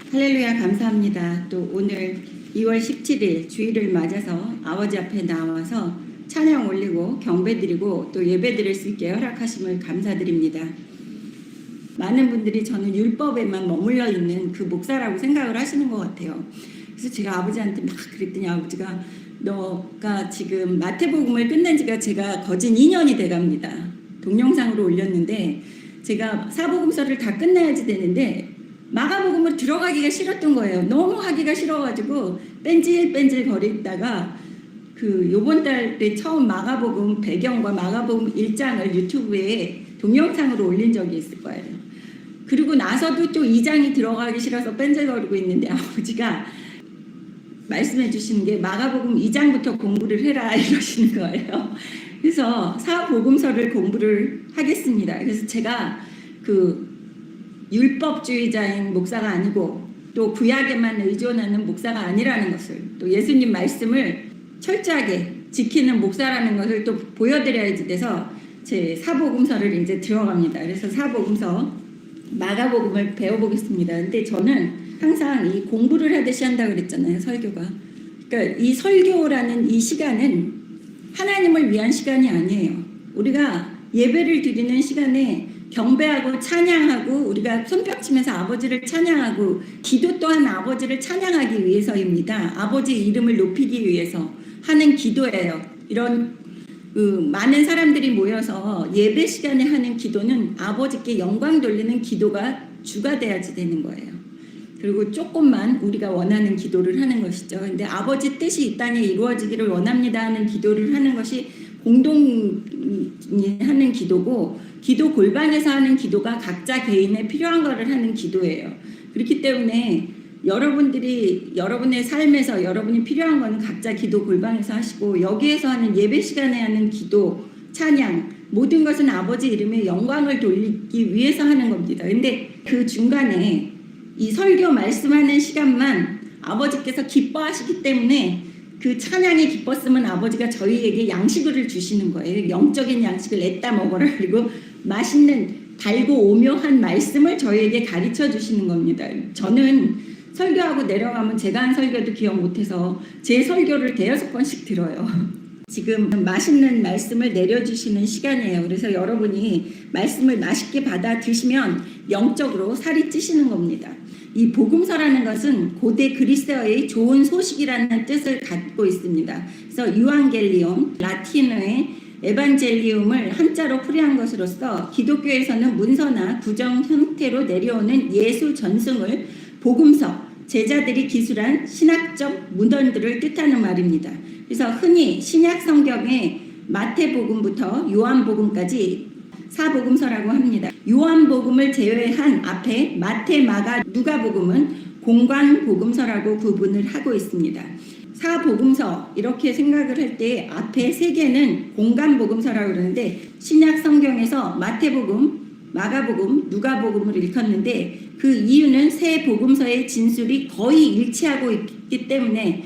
할렐루야, 감사합니다. 또 오늘 2월 17일 주일을 맞아서 아버지 앞에 나와서 찬양 올리고 경배드리고 또 예배드릴 수 있게 허락하심을 감사드립니다. 많은 분들이 저는 율법에만 머물러 있는 그 목사라고 생각을 하시는 것 같아요. 그래서 제가 아버지한테 막 그랬더니 아버지가 너가 지금 마태복음을 끝낸 지가 제가 거진 2년이 돼갑니다. 동영상으로 올렸는데 제가 사복음서를 다 끝내야지 되는데 마가복음을 들어가기가 싫었던 거예요. 너무 하기가 싫어가지고 뺀질뺀질 거리다가 요번 달에 처음 마가복음 배경과 마가복음 1장을 유튜브에 동영상으로 올린 적이 있을 거예요. 그리고 나서도 또 2장이 들어가기 싫어서 뺀질거리고 있는데 아버지가 말씀해 주시는 게 마가복음 2장부터 공부를 해라 이러시는 거예요. 그래서 사복음서를 공부를 하겠습니다. 그래서 제가 율법주의자인 목사가 아니고 또 구약에만 의존하는 목사가 아니라는 것을 또 예수님 말씀을 철저하게 지키는 목사라는 것을 또 보여드려야지 돼서 제 사복음서를 이제 들어갑니다. 그래서 사복음서 마가복음을 배워보겠습니다. 근데 저는 항상 이 공부를 하듯이 한다고 그랬잖아요. 설교가. 그러니까 이 설교라는 이 시간은 하나님을 위한 시간이 아니에요. 우리가 예배를 드리는 시간에 경배하고 찬양하고 우리가 손뼉치면서 아버지를 찬양하고 기도 또한 아버지를 찬양하기 위해서입니다. 아버지 이름을 높이기 위해서 하는 기도예요. 이런 많은 사람들이 모여서 예배 시간에 하는 기도는 아버지께 영광 돌리는 기도가 주가 돼야지 되는 거예요. 그리고 조금만 우리가 원하는 기도를 하는 것이죠. 근데 아버지 뜻이 이 땅에 이루어지기를 원합니다 하는 기도를 하는 것이 공동이 하는 기도고 기도 골방에서 하는 기도가 각자 개인의 필요한 것을 하는 기도예요. 그렇기 때문에 여러분들이 여러분의 삶에서 여러분이 필요한 거는 각자 기도 골방에서 하시고 여기에서 하는 예배 시간에 하는 기도, 찬양 모든 것은 아버지 이름에 영광을 돌리기 위해서 하는 겁니다. 근데 그 중간에 이 설교 말씀하는 시간만 아버지께서 기뻐하시기 때문에 그 찬양이 기뻤으면 아버지가 저희에게 양식을 주시는 거예요. 영적인 양식을 냈다 먹어라. 그리고 맛있는 달고 오묘한 말씀을 저희에게 가르쳐 주시는 겁니다. 저는 설교하고 내려가면 제가 한 설교도 기억 못해서 제 설교를 5번씩 들어요. 지금 맛있는 말씀을 내려주시는 시간이에요. 그래서 여러분이 말씀을 맛있게 받아 드시면 영적으로 살이 찌시는 겁니다. 이 복음서라는 것은 고대 그리스어의 좋은 소식이라는 뜻을 갖고 있습니다. 그래서 유앙겔리온, 라틴어의 에반젤리움을 한자로 풀이한 것으로서 기독교에서는 문서나 구정 형태로 내려오는 예수 전승을 복음서, 제자들이 기술한 신학적 문헌들을 뜻하는 말입니다. 그래서 흔히 신약 성경의 마태복음부터 요한복음까지 사복음서라고 합니다. 요한복음을 제외한 앞에 마태, 마가, 누가복음은 공관복음서라고 구분을 하고 있습니다. 사복음서 이렇게 생각을 할 때 앞에 3개는 공관복음서라고 그러는데 신약 성경에서 마태복음, 마가복음, 누가복음을 일컫는데 그 이유는 세 복음서의 진술이 거의 일치하고 있기 때문에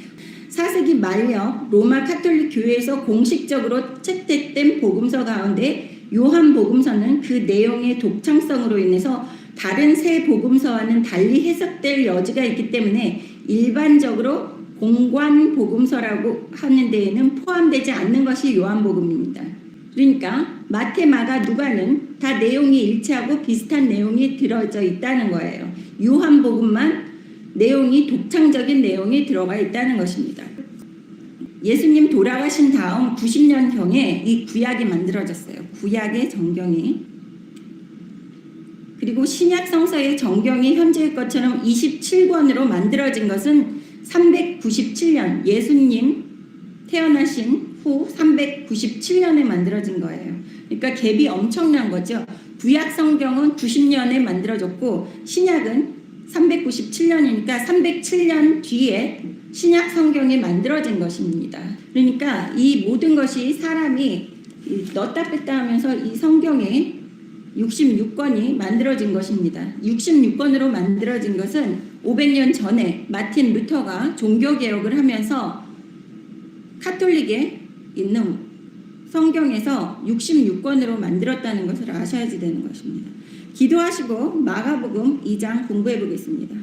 4세기 말력 로마 카톨릭 교회에서 공식적으로 채택된 복음서 가운데 요한복음서는 그 내용의 독창성으로 인해서 다른 세 복음서와는 달리 해석될 여지가 있기 때문에 일반적으로 공관복음서라고 하는 데에는 포함되지 않는 것이 요한복음입니다. 그러니까 마태, 마가, 누가는 다 내용이 일치하고 비슷한 내용이 들어져 있다는 거예요. 요한복음만 내용이 독창적인 내용이 들어가 있다는 것입니다. 예수님 돌아가신 다음 90년경에 이 구약이 만들어졌어요. 구약의 정경이. 그리고 신약 성서의 정경이 현재의 것처럼 27권으로 만들어진 것은 397년 예수님 태어나신 후 397년에 만들어진 거예요. 그러니까 갭이 엄청난 거죠. 구약 성경은 90년에 만들어졌고 신약은 397년이니까 307년 뒤에 신약 성경이 만들어진 것입니다. 그러니까 이 모든 것이 사람이 넣었다 뺐다 하면서 이 성경에 66권이 만들어진 것입니다. 66권으로 만들어진 것은 500년 전에 마틴 루터가 종교개혁을 하면서 카톨릭에 있는 성경에서 66권으로 만들었다는 것을 아셔야지 되는 것입니다. 기도하시고 마가복음 2장 공부해 보겠습니다.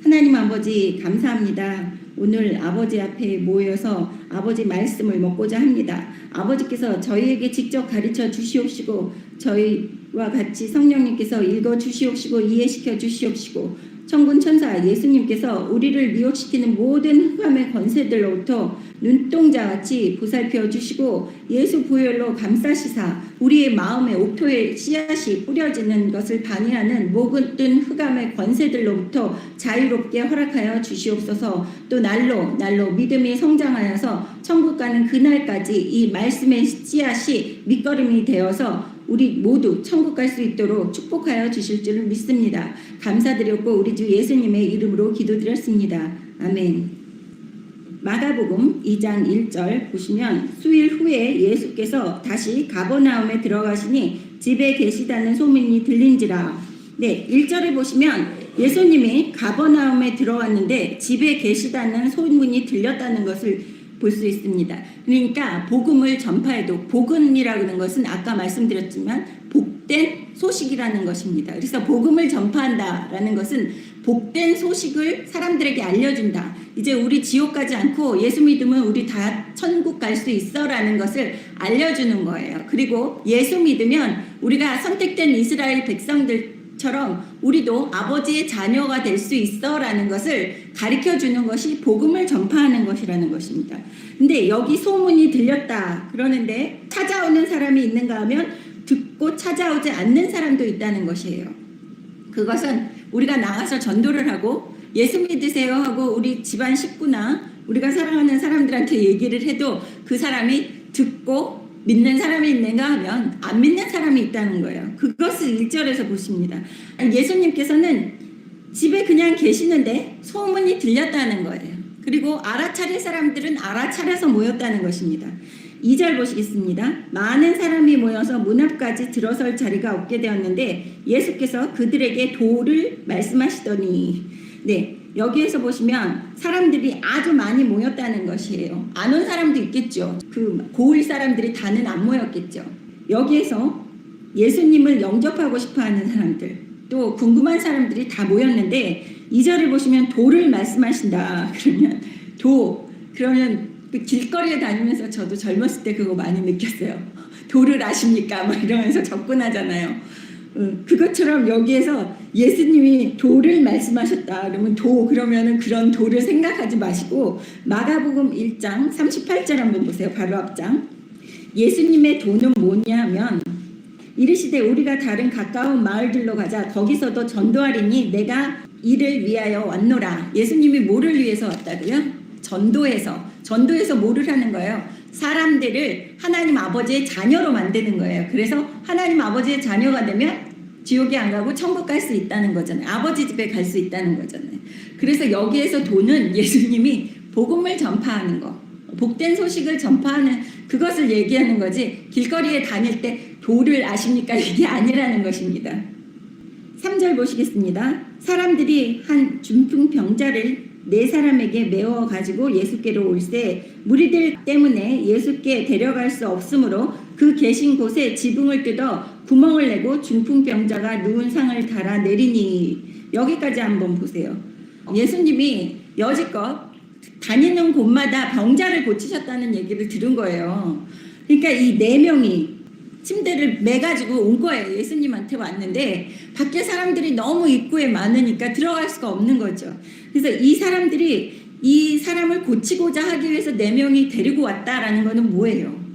하나님 아버지 감사합니다. 오늘 아버지 앞에 모여서 아버지 말씀을 먹고자 합니다. 아버지께서 저희에게 직접 가르쳐 주시옵시고 저희와 같이 성령님께서 읽어 주시옵시고 이해시켜 주시옵시고 천군 천사 예수님께서 우리를 미혹시키는 모든 흑암의 권세들로부터 눈동자같이 보살펴 주시고 예수 보혈로 감싸시사 우리의 마음에 옥토의 씨앗이 뿌려지는 것을 방해하는 모든 흑암의 권세들로부터 자유롭게 허락하여 주시옵소서. 또 날로 믿음이 성장하여서 천국 가는 그날까지 이 말씀의 씨앗이 밑거름이 되어서 우리 모두 천국 갈 수 있도록 축복하여 주실 줄을 믿습니다. 감사드렸고 우리 주 예수님의 이름으로 기도드렸습니다. 아멘. 마가복음 2장 1절 보시면 수일 후에 예수께서 다시 가버나움에 들어가시니 집에 계시다는 소문이 들린지라. 네, 1절에 보시면 예수님이 가버나움에 들어왔는데 집에 계시다는 소문이 들렸다는 것을 볼 수 있습니다. 그러니까 복음을 전파해도 복음이라고 하는 것은 아까 말씀드렸지만 복된 소식이라는 것입니다. 그래서 복음을 전파한다라는 것은 복된 소식을 사람들에게 알려준다. 이제 우리 지옥 가지 않고 예수 믿으면 우리 다 천국 갈 수 있어라는 것을 알려주는 거예요. 그리고 예수 믿으면 우리가 선택된 이스라엘 백성들처럼 우리도 아버지의 자녀가 될 수 있어라는 것을 가르쳐주는 것이 복음을 전파하는 것이라는 것입니다. 근데 여기 소문이 들렸다 그러는데 찾아오는 사람이 있는가 하면 듣고 찾아오지 않는 사람도 있다는 것이에요. 그것은 우리가 나가서 전도를 하고 예수 믿으세요 하고 우리 집안 식구나 우리가 사랑하는 사람들한테 얘기를 해도 그 사람이 듣고 믿는 사람이 있는가 하면 안 믿는 사람이 있다는 거예요. 그것을 1절에서 보십니다. 예수님께서는 집에 그냥 계시는데 소문이 들렸다는 거예요. 그리고 알아차릴 사람들은 알아차려서 모였다는 것입니다. 2절 보시겠습니다. 많은 사람이 모여서 문 앞까지 들어설 자리가 없게 되었는데 예수께서 그들에게 도를 말씀하시더니 네, 여기에서 보시면 사람들이 아주 많이 모였다는 것이에요. 안 온 사람도 있겠죠. 그 고을 사람들이 다는 안 모였겠죠. 여기에서 예수님을 영접하고 싶어하는 사람들 또 궁금한 사람들이 다 모였는데 2절을 보시면 도를 말씀하신다. 그러면 그 길거리에 다니면서 저도 젊었을 때 그거 많이 느꼈어요. 도를 아십니까? 막 이러면서 접근하잖아요. 그것처럼 여기에서 예수님이 도를 말씀하셨다. 그러면 그러면은 그런 도를 생각하지 마시고 마가복음 1장 38절 한번 보세요. 바로 앞장. 예수님의 도는 뭐냐면 이르시되 우리가 다른 가까운 마을들로 가자. 거기서도 전도하리니 내가 이를 위하여 왔노라. 예수님이 뭐를 위해서 왔다고요? 전도해서 뭐를 하는 거예요? 사람들을 하나님 아버지의 자녀로 만드는 거예요. 그래서 하나님 아버지의 자녀가 되면 지옥에 안 가고 천국 갈 수 있다는 거잖아요. 아버지 집에 갈 수 있다는 거잖아요. 그래서 여기에서 도는 예수님이 복음을 전파하는 거, 복된 소식을 전파하는 그것을 얘기하는 거지 길거리에 다닐 때 도를 아십니까? 이게 아니라는 것입니다. 3절 보시겠습니다. 사람들이 한 중풍병자를 4사람에게 메워 가지고 예수께로 올세 무리들 때문에 예수께 데려갈 수 없으므로 그 계신 곳에 지붕을 뜯어 구멍을 내고 중풍병자가 누운 상을 달아 내리니. 여기까지 한번 보세요. 예수님이 여지껏 다니는 곳마다 병자를 고치셨다는 얘기를 들은 거예요. 그러니까 이 4명이 침대를 매가지고 온 거예요. 예수님한테 왔는데 밖에 사람들이 너무 입구에 많으니까 들어갈 수가 없는 거죠. 그래서 이 사람들이 이 사람을 고치고자 하기 위해서 4명이 데리고 왔다라는 거는 뭐예요?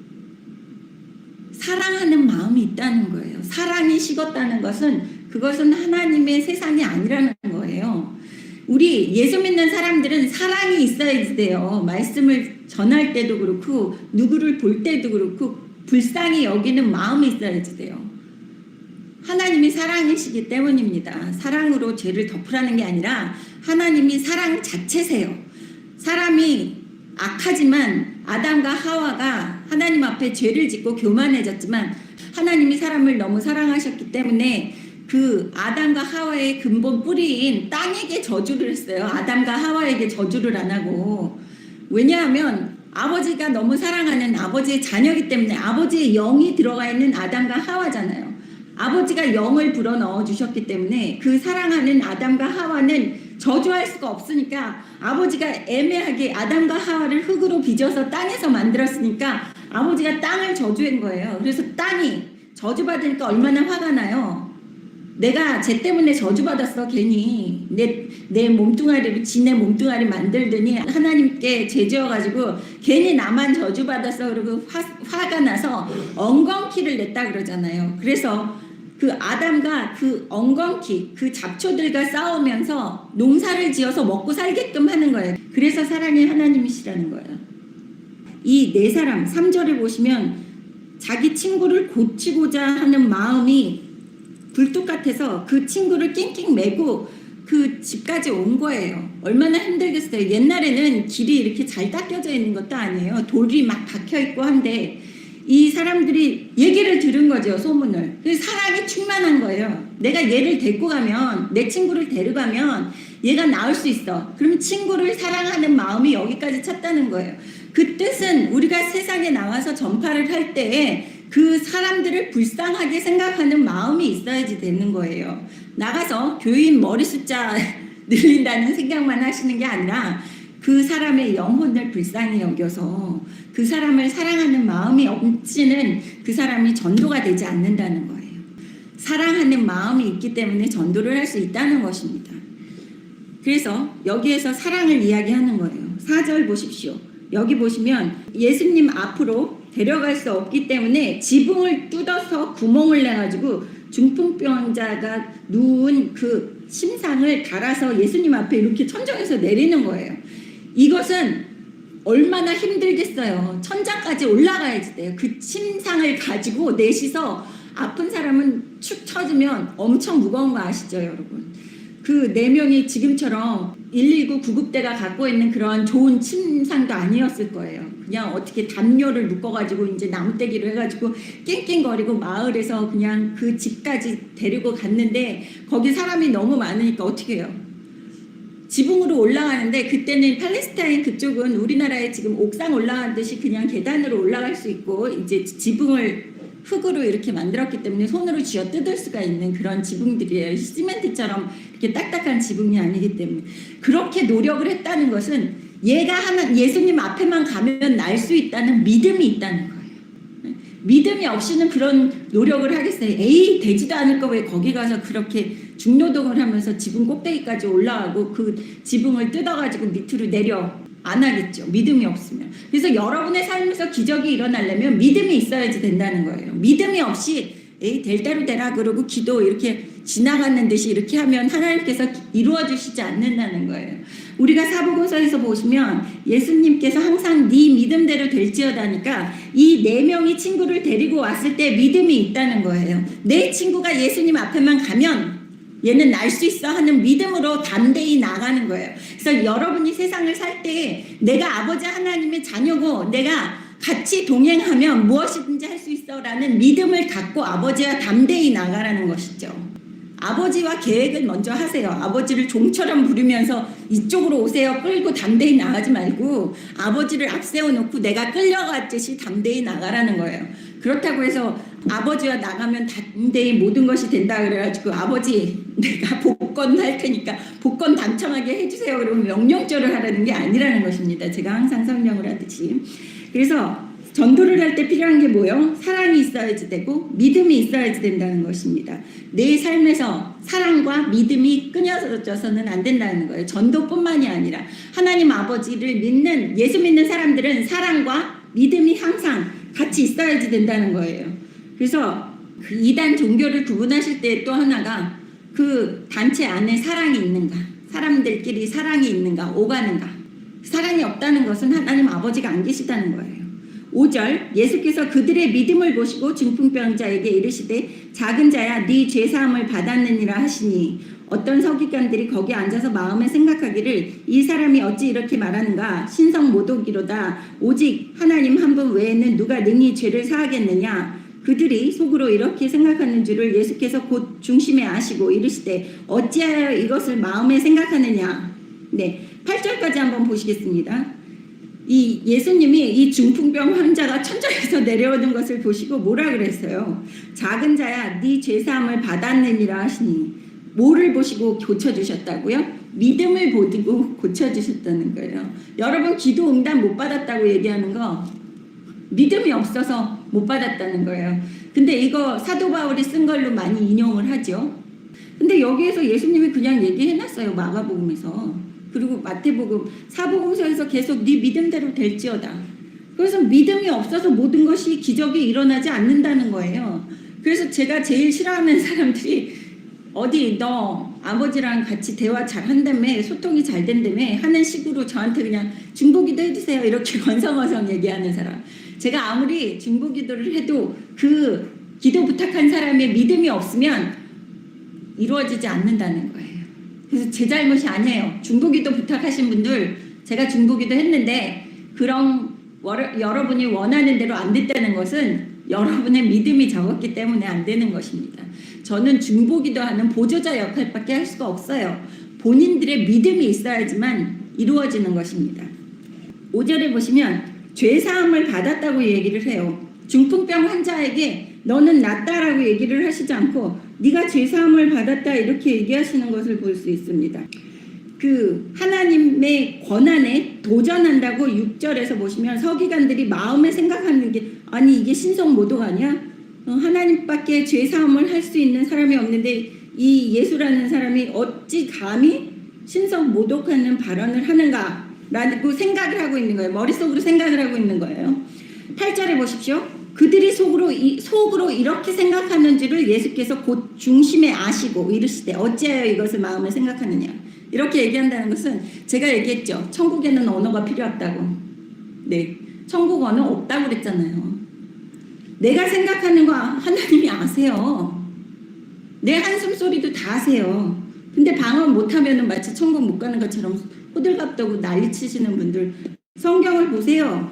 사랑하는 마음이 있다는 거예요. 사랑이 식었다는 것은 그것은 하나님의 세상이 아니라는 거예요. 우리 예수 믿는 사람들은 사랑이 있어야 돼요. 말씀을 전할 때도 그렇고 누구를 볼 때도 그렇고 불쌍히 여기는 마음이 있어야지 돼요. 하나님이 사랑이시기 때문입니다. 사랑으로 죄를 덮으라는 게 아니라 하나님이 사랑 자체세요. 사람이 악하지만 아담과 하와가 하나님 앞에 죄를 짓고 교만해졌지만 하나님이 사람을 너무 사랑하셨기 때문에 그 아담과 하와의 근본 뿌리인 땅에게 저주를 했어요. 아담과 하와에게 저주를 안 하고. 왜냐하면 아버지가 너무 사랑하는 아버지의 자녀이기 때문에 아버지의 영이 들어가 있는 아담과 하와잖아요. 아버지가 영을 불어넣어 주셨기 때문에 그 사랑하는 아담과 하와는 저주할 수가 없으니까 아버지가 애매하게 아담과 하와를 흙으로 빚어서 땅에서 만들었으니까 아버지가 땅을 저주한 거예요. 그래서 땅이 저주받으니까 얼마나 화가 나요. 내가 쟤 때문에 저주받았어. 괜히 내 몸뚱아리로 지네 몸뚱아리 만들더니 하나님께 죄지어가지고 괜히 나만 저주받았어. 그리고 화가 나서 엉겅퀴를 냈다 그러잖아요. 그래서 그 아담과 그 엉겅퀴 그 잡초들과 싸우면서 농사를 지어서 먹고 살게끔 하는 거예요. 그래서 사랑의 하나님이시라는 거예요. 이 네 사람 3절을 보시면 자기 친구를 고치고자 하는 마음이 불뚝 같아서 그 친구를 낑낑 매고 그 집까지 온 거예요. 얼마나 힘들겠어요. 옛날에는 길이 이렇게 잘 닦여져 있는 것도 아니에요. 돌이 막 박혀 있고 한데 이 사람들이 얘기를 들은 거죠. 소문을. 그래서 사랑이 충만한 거예요. 내가 얘를 데리고 가면 내 친구를 데려가면 얘가 나을 수 있어. 그럼 친구를 사랑하는 마음이 여기까지 찼다는 거예요. 그 뜻은 우리가 세상에 나와서 전파를 할 때에 그 사람들을 불쌍하게 생각하는 마음이 있어야지 되는 거예요. 나가서 교인 머리 숫자 늘린다는 생각만 하시는 게 아니라 그 사람의 영혼을 불쌍히 여겨서 그 사람을 사랑하는 마음이 없이는 그 사람이 전도가 되지 않는다는 거예요. 사랑하는 마음이 있기 때문에 전도를 할 수 있다는 것입니다. 그래서 여기에서 사랑을 이야기하는 거예요. 4절 보십시오. 여기 보시면 예수님 앞으로 데려갈 수 없기 때문에 지붕을 뜯어서 구멍을 내가지고 중풍병자가 누운 그 침상을 갈아서 예수님 앞에 이렇게 천정에서 내리는 거예요. 이것은 얼마나 힘들겠어요. 천장까지 올라가야지 돼요. 그 침상을 가지고 넷이서 아픈 사람은 축 처지면 엄청 무거운 거 아시죠, 여러분? 그 4명이 지금처럼 119 구급대가 갖고 있는 그런 좋은 침상도 아니었을 거예요. 그냥 어떻게 담요를 묶어가지고 이제 나무떼기로 해가지고 낑낑거리고 마을에서 그냥 그 집까지 데리고 갔는데 거기 사람이 너무 많으니까 어떻게 해요? 지붕으로 올라가는데 그때는 팔레스타인 그쪽은 우리나라에 지금 옥상 올라가듯이 그냥 계단으로 올라갈 수 있고 이제 지붕을 흙으로 이렇게 만들었기 때문에 손으로 쥐어 뜯을 수가 있는 그런 지붕들이에요. 시멘트처럼 이렇게 딱딱한 지붕이 아니기 때문에 그렇게 노력을 했다는 것은 얘가 예수님 앞에만 가면 날 수 있다는 믿음이 있다는 거예요. 믿음이 없이는 그런 노력을 하겠어요. 에이 되지도 않을 거 왜 거기 가서 그렇게 중노동을 하면서 지붕 꼭대기까지 올라가고 그 지붕을 뜯어가지고 밑으로 내려 안 하겠죠. 믿음이 없으면. 그래서 여러분의 삶에서 기적이 일어나려면 믿음이 있어야지 된다는 거예요. 믿음이 없이 에이 될 대로 되라 그러고 기도 이렇게 지나가는 듯이 이렇게 하면 하나님께서 이루어 주시지 않는다는 거예요. 우리가 사복음서에서 보시면 예수님께서 항상 네 믿음대로 될지어다니까 이 4명이 친구를 데리고 왔을 때 믿음이 있다는 거예요. 내 친구가 예수님 앞에만 가면 얘는 날 수 있어 하는 믿음으로 담대히 나가는 거예요. 그래서 여러분이 세상을 살 때 내가 아버지 하나님의 자녀고 내가 같이 동행하면 무엇이든지 할 수 있어 라는 믿음을 갖고 아버지와 담대히 나가라는 것이죠. 아버지와 계획을 먼저 하세요. 아버지를 종처럼 부르면서 이쪽으로 오세요 끌고 담대히 나가지 말고 아버지를 앞세워놓고 내가 끌려갔듯이 담대히 나가라는 거예요. 그렇다고 해서 아버지와 나가면 담대히 모든 것이 된다 그래가지고 아버지 내가 복권 할 테니까 복권 당첨하게 해주세요 그러면 명령절을 하라는 게 아니라는 것입니다. 제가 항상 설명을 하듯이. 그래서 전도를 할 때 필요한 게 뭐예요? 사랑이 있어야지 되고 믿음이 있어야지 된다는 것입니다. 내 삶에서 사랑과 믿음이 끊어져서는 안 된다는 거예요. 전도뿐만이 아니라 하나님 아버지를 믿는 예수 믿는 사람들은 사랑과 믿음이 항상 같이 있어야지 된다는 거예요. 그래서 그 이단 종교를 구분하실 때 또 하나가 그 단체 안에 사랑이 있는가, 사람들끼리 사랑이 있는가, 오가는가. 사랑이 없다는 것은 하나님 아버지가 안 계시다는 거예요. 5절 예수께서 그들의 믿음을 보시고 중풍병자에게 이르시되 작은 자야 네 죄사함을 받았느니라 하시니 어떤 서기관들이 거기 앉아서 마음에 생각하기를 이 사람이 어찌 이렇게 말하는가 신성 모독이로다 오직 하나님 한 분 외에는 누가 능히 죄를 사하겠느냐 그들이 속으로 이렇게 생각하는 줄을 예수께서 곧 중심에 아시고 이르시되 어찌하여 이것을 마음에 생각하느냐. 네, 8절까지 한번 보시겠습니다. 이 예수님이 이 중풍병 환자가 천장에서 내려오는 것을 보시고 뭐라 그랬어요? 작은 자야 네 죄사함을 받았느니라 하시니 뭐를 보시고 고쳐주셨다고요? 믿음을 보고 고쳐주셨다는 거예요. 여러분 기도 응답 못 받았다고 얘기하는 거 믿음이 없어서 못 받았다는 거예요. 근데 이거 사도 바울이 쓴 걸로 많이 인용을 하죠. 근데 여기에서 예수님이 그냥 얘기해놨어요. 마가복음에서. 그리고 마태복음, 사복음서에서 계속 네 믿음대로 될지어다. 그래서 믿음이 없어서 모든 것이 기적이 일어나지 않는다는 거예요. 그래서 제가 제일 싫어하는 사람들이 어디 너 아버지랑 같이 대화 잘 한다며 소통이 잘 된다며 하는 식으로 저한테 그냥 중보기도 해주세요 이렇게 건성어성 얘기하는 사람. 제가 아무리 중보기도를 해도 그 기도 부탁한 사람의 믿음이 없으면 이루어지지 않는다는 거예요. 그래서 제 잘못이 아니에요. 중보기도 부탁하신 분들 제가 중보기도 했는데 그런 여러분이 원하는 대로 안 됐다는 것은 여러분의 믿음이 적었기 때문에 안 되는 것입니다. 저는 중보기도 하는 보조자 역할밖에 할 수가 없어요. 본인들의 믿음이 있어야지만 이루어지는 것입니다. 5절에 보시면 죄사함을 받았다고 얘기를 해요. 중풍병 환자에게 너는 낫다라고 얘기를 하시지 않고 네가 죄사함을 받았다 이렇게 얘기하시는 것을 볼 수 있습니다. 그 하나님의 권한에 도전한다고 6절에서 보시면 서기관들이 마음에 생각하는 게 아니 이게 신성모독 아니야? 하나님밖에 죄사함을 할 수 있는 사람이 없는데 이 예수라는 사람이 어찌 감히 신성모독하는 발언을 하는가 라고 생각을 하고 있는 거예요. 머릿속으로 생각을 하고 있는 거예요. 8절에 보십시오. 그들이 속으로 이렇게 생각하는 줄을 예수께서 곧 중심에 아시고 이르시되 어찌하여 이것을 마음에 생각하느냐. 이렇게 얘기한다는 것은 제가 얘기했죠. 천국에는 언어가 필요 없다고. 네, 천국 언어 없다고 그랬잖아요. 내가 생각하는 거 하나님이 아세요. 내 한숨 소리도 다 아세요. 근데 방언 못하면 마치 천국 못 가는 것처럼 호들갑 떠고 난리치시는 분들 성경을 보세요.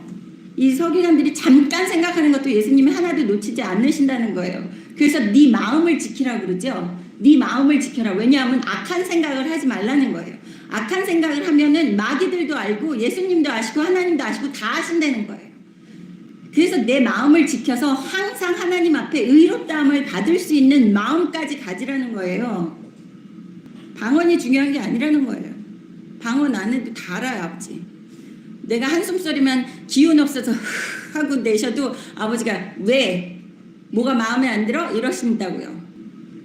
이 서기관들이 잠깐 생각하는 것도 예수님이 하나도 놓치지 않으신다는 거예요. 그래서 네 마음을 지키라고 그러죠. 네 마음을 지켜라. 왜냐하면 악한 생각을 하지 말라는 거예요. 악한 생각을 하면은 마귀들도 알고 예수님도 아시고 하나님도 아시고 다 아신다는 거예요. 그래서 내 마음을 지켜서 항상 하나님 앞에 의롭다함을 받을 수 있는 마음까지 가지라는 거예요. 방언이 중요한 게 아니라는 거예요. 방언 안 해도 다 알아요, 아버지. 내가 한숨소리만 기운 없어서 하고 내셔도 아버지가 왜? 뭐가 마음에 안 들어? 이러신다고요.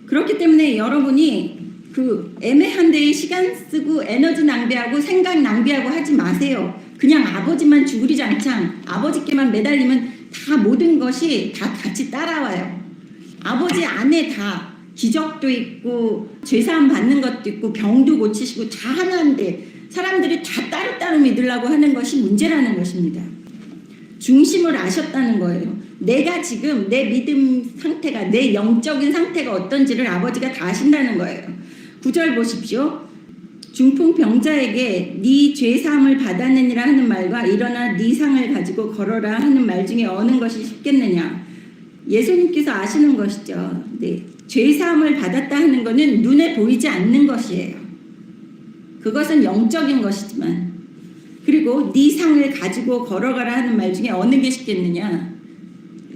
그렇기 때문에 여러분이 그 애매한 데에 시간 쓰고 에너지 낭비하고 생각 낭비하고 하지 마세요. 그냥 아버지만 주구리장창 아버지께만 매달리면 다 모든 것이 다 같이 따라와요. 아버지 안에 다 기적도 있고 죄사함 받는 것도 있고 병도 고치시고 다 하나인데 사람들이 다 따로따로 믿으려고 하는 것이 문제라는 것입니다. 중심을 아셨다는 거예요. 내가 지금 내 믿음 상태가 내 영적인 상태가 어떤지를 아버지가 다 아신다는 거예요. 9절 보십시오. 중풍병자에게 네 죄사함을 받았느니라 하는 말과 일어나 네 상을 가지고 걸어라 하는 말 중에 어느 것이 쉽겠느냐. 예수님께서 아시는 것이죠. 네. 죄사함을 받았다 하는 것은 눈에 보이지 않는 것이에요. 그것은 영적인 것이지만 그리고 네 상을 가지고 걸어가라 하는 말 중에 어느 게 쉽겠느냐.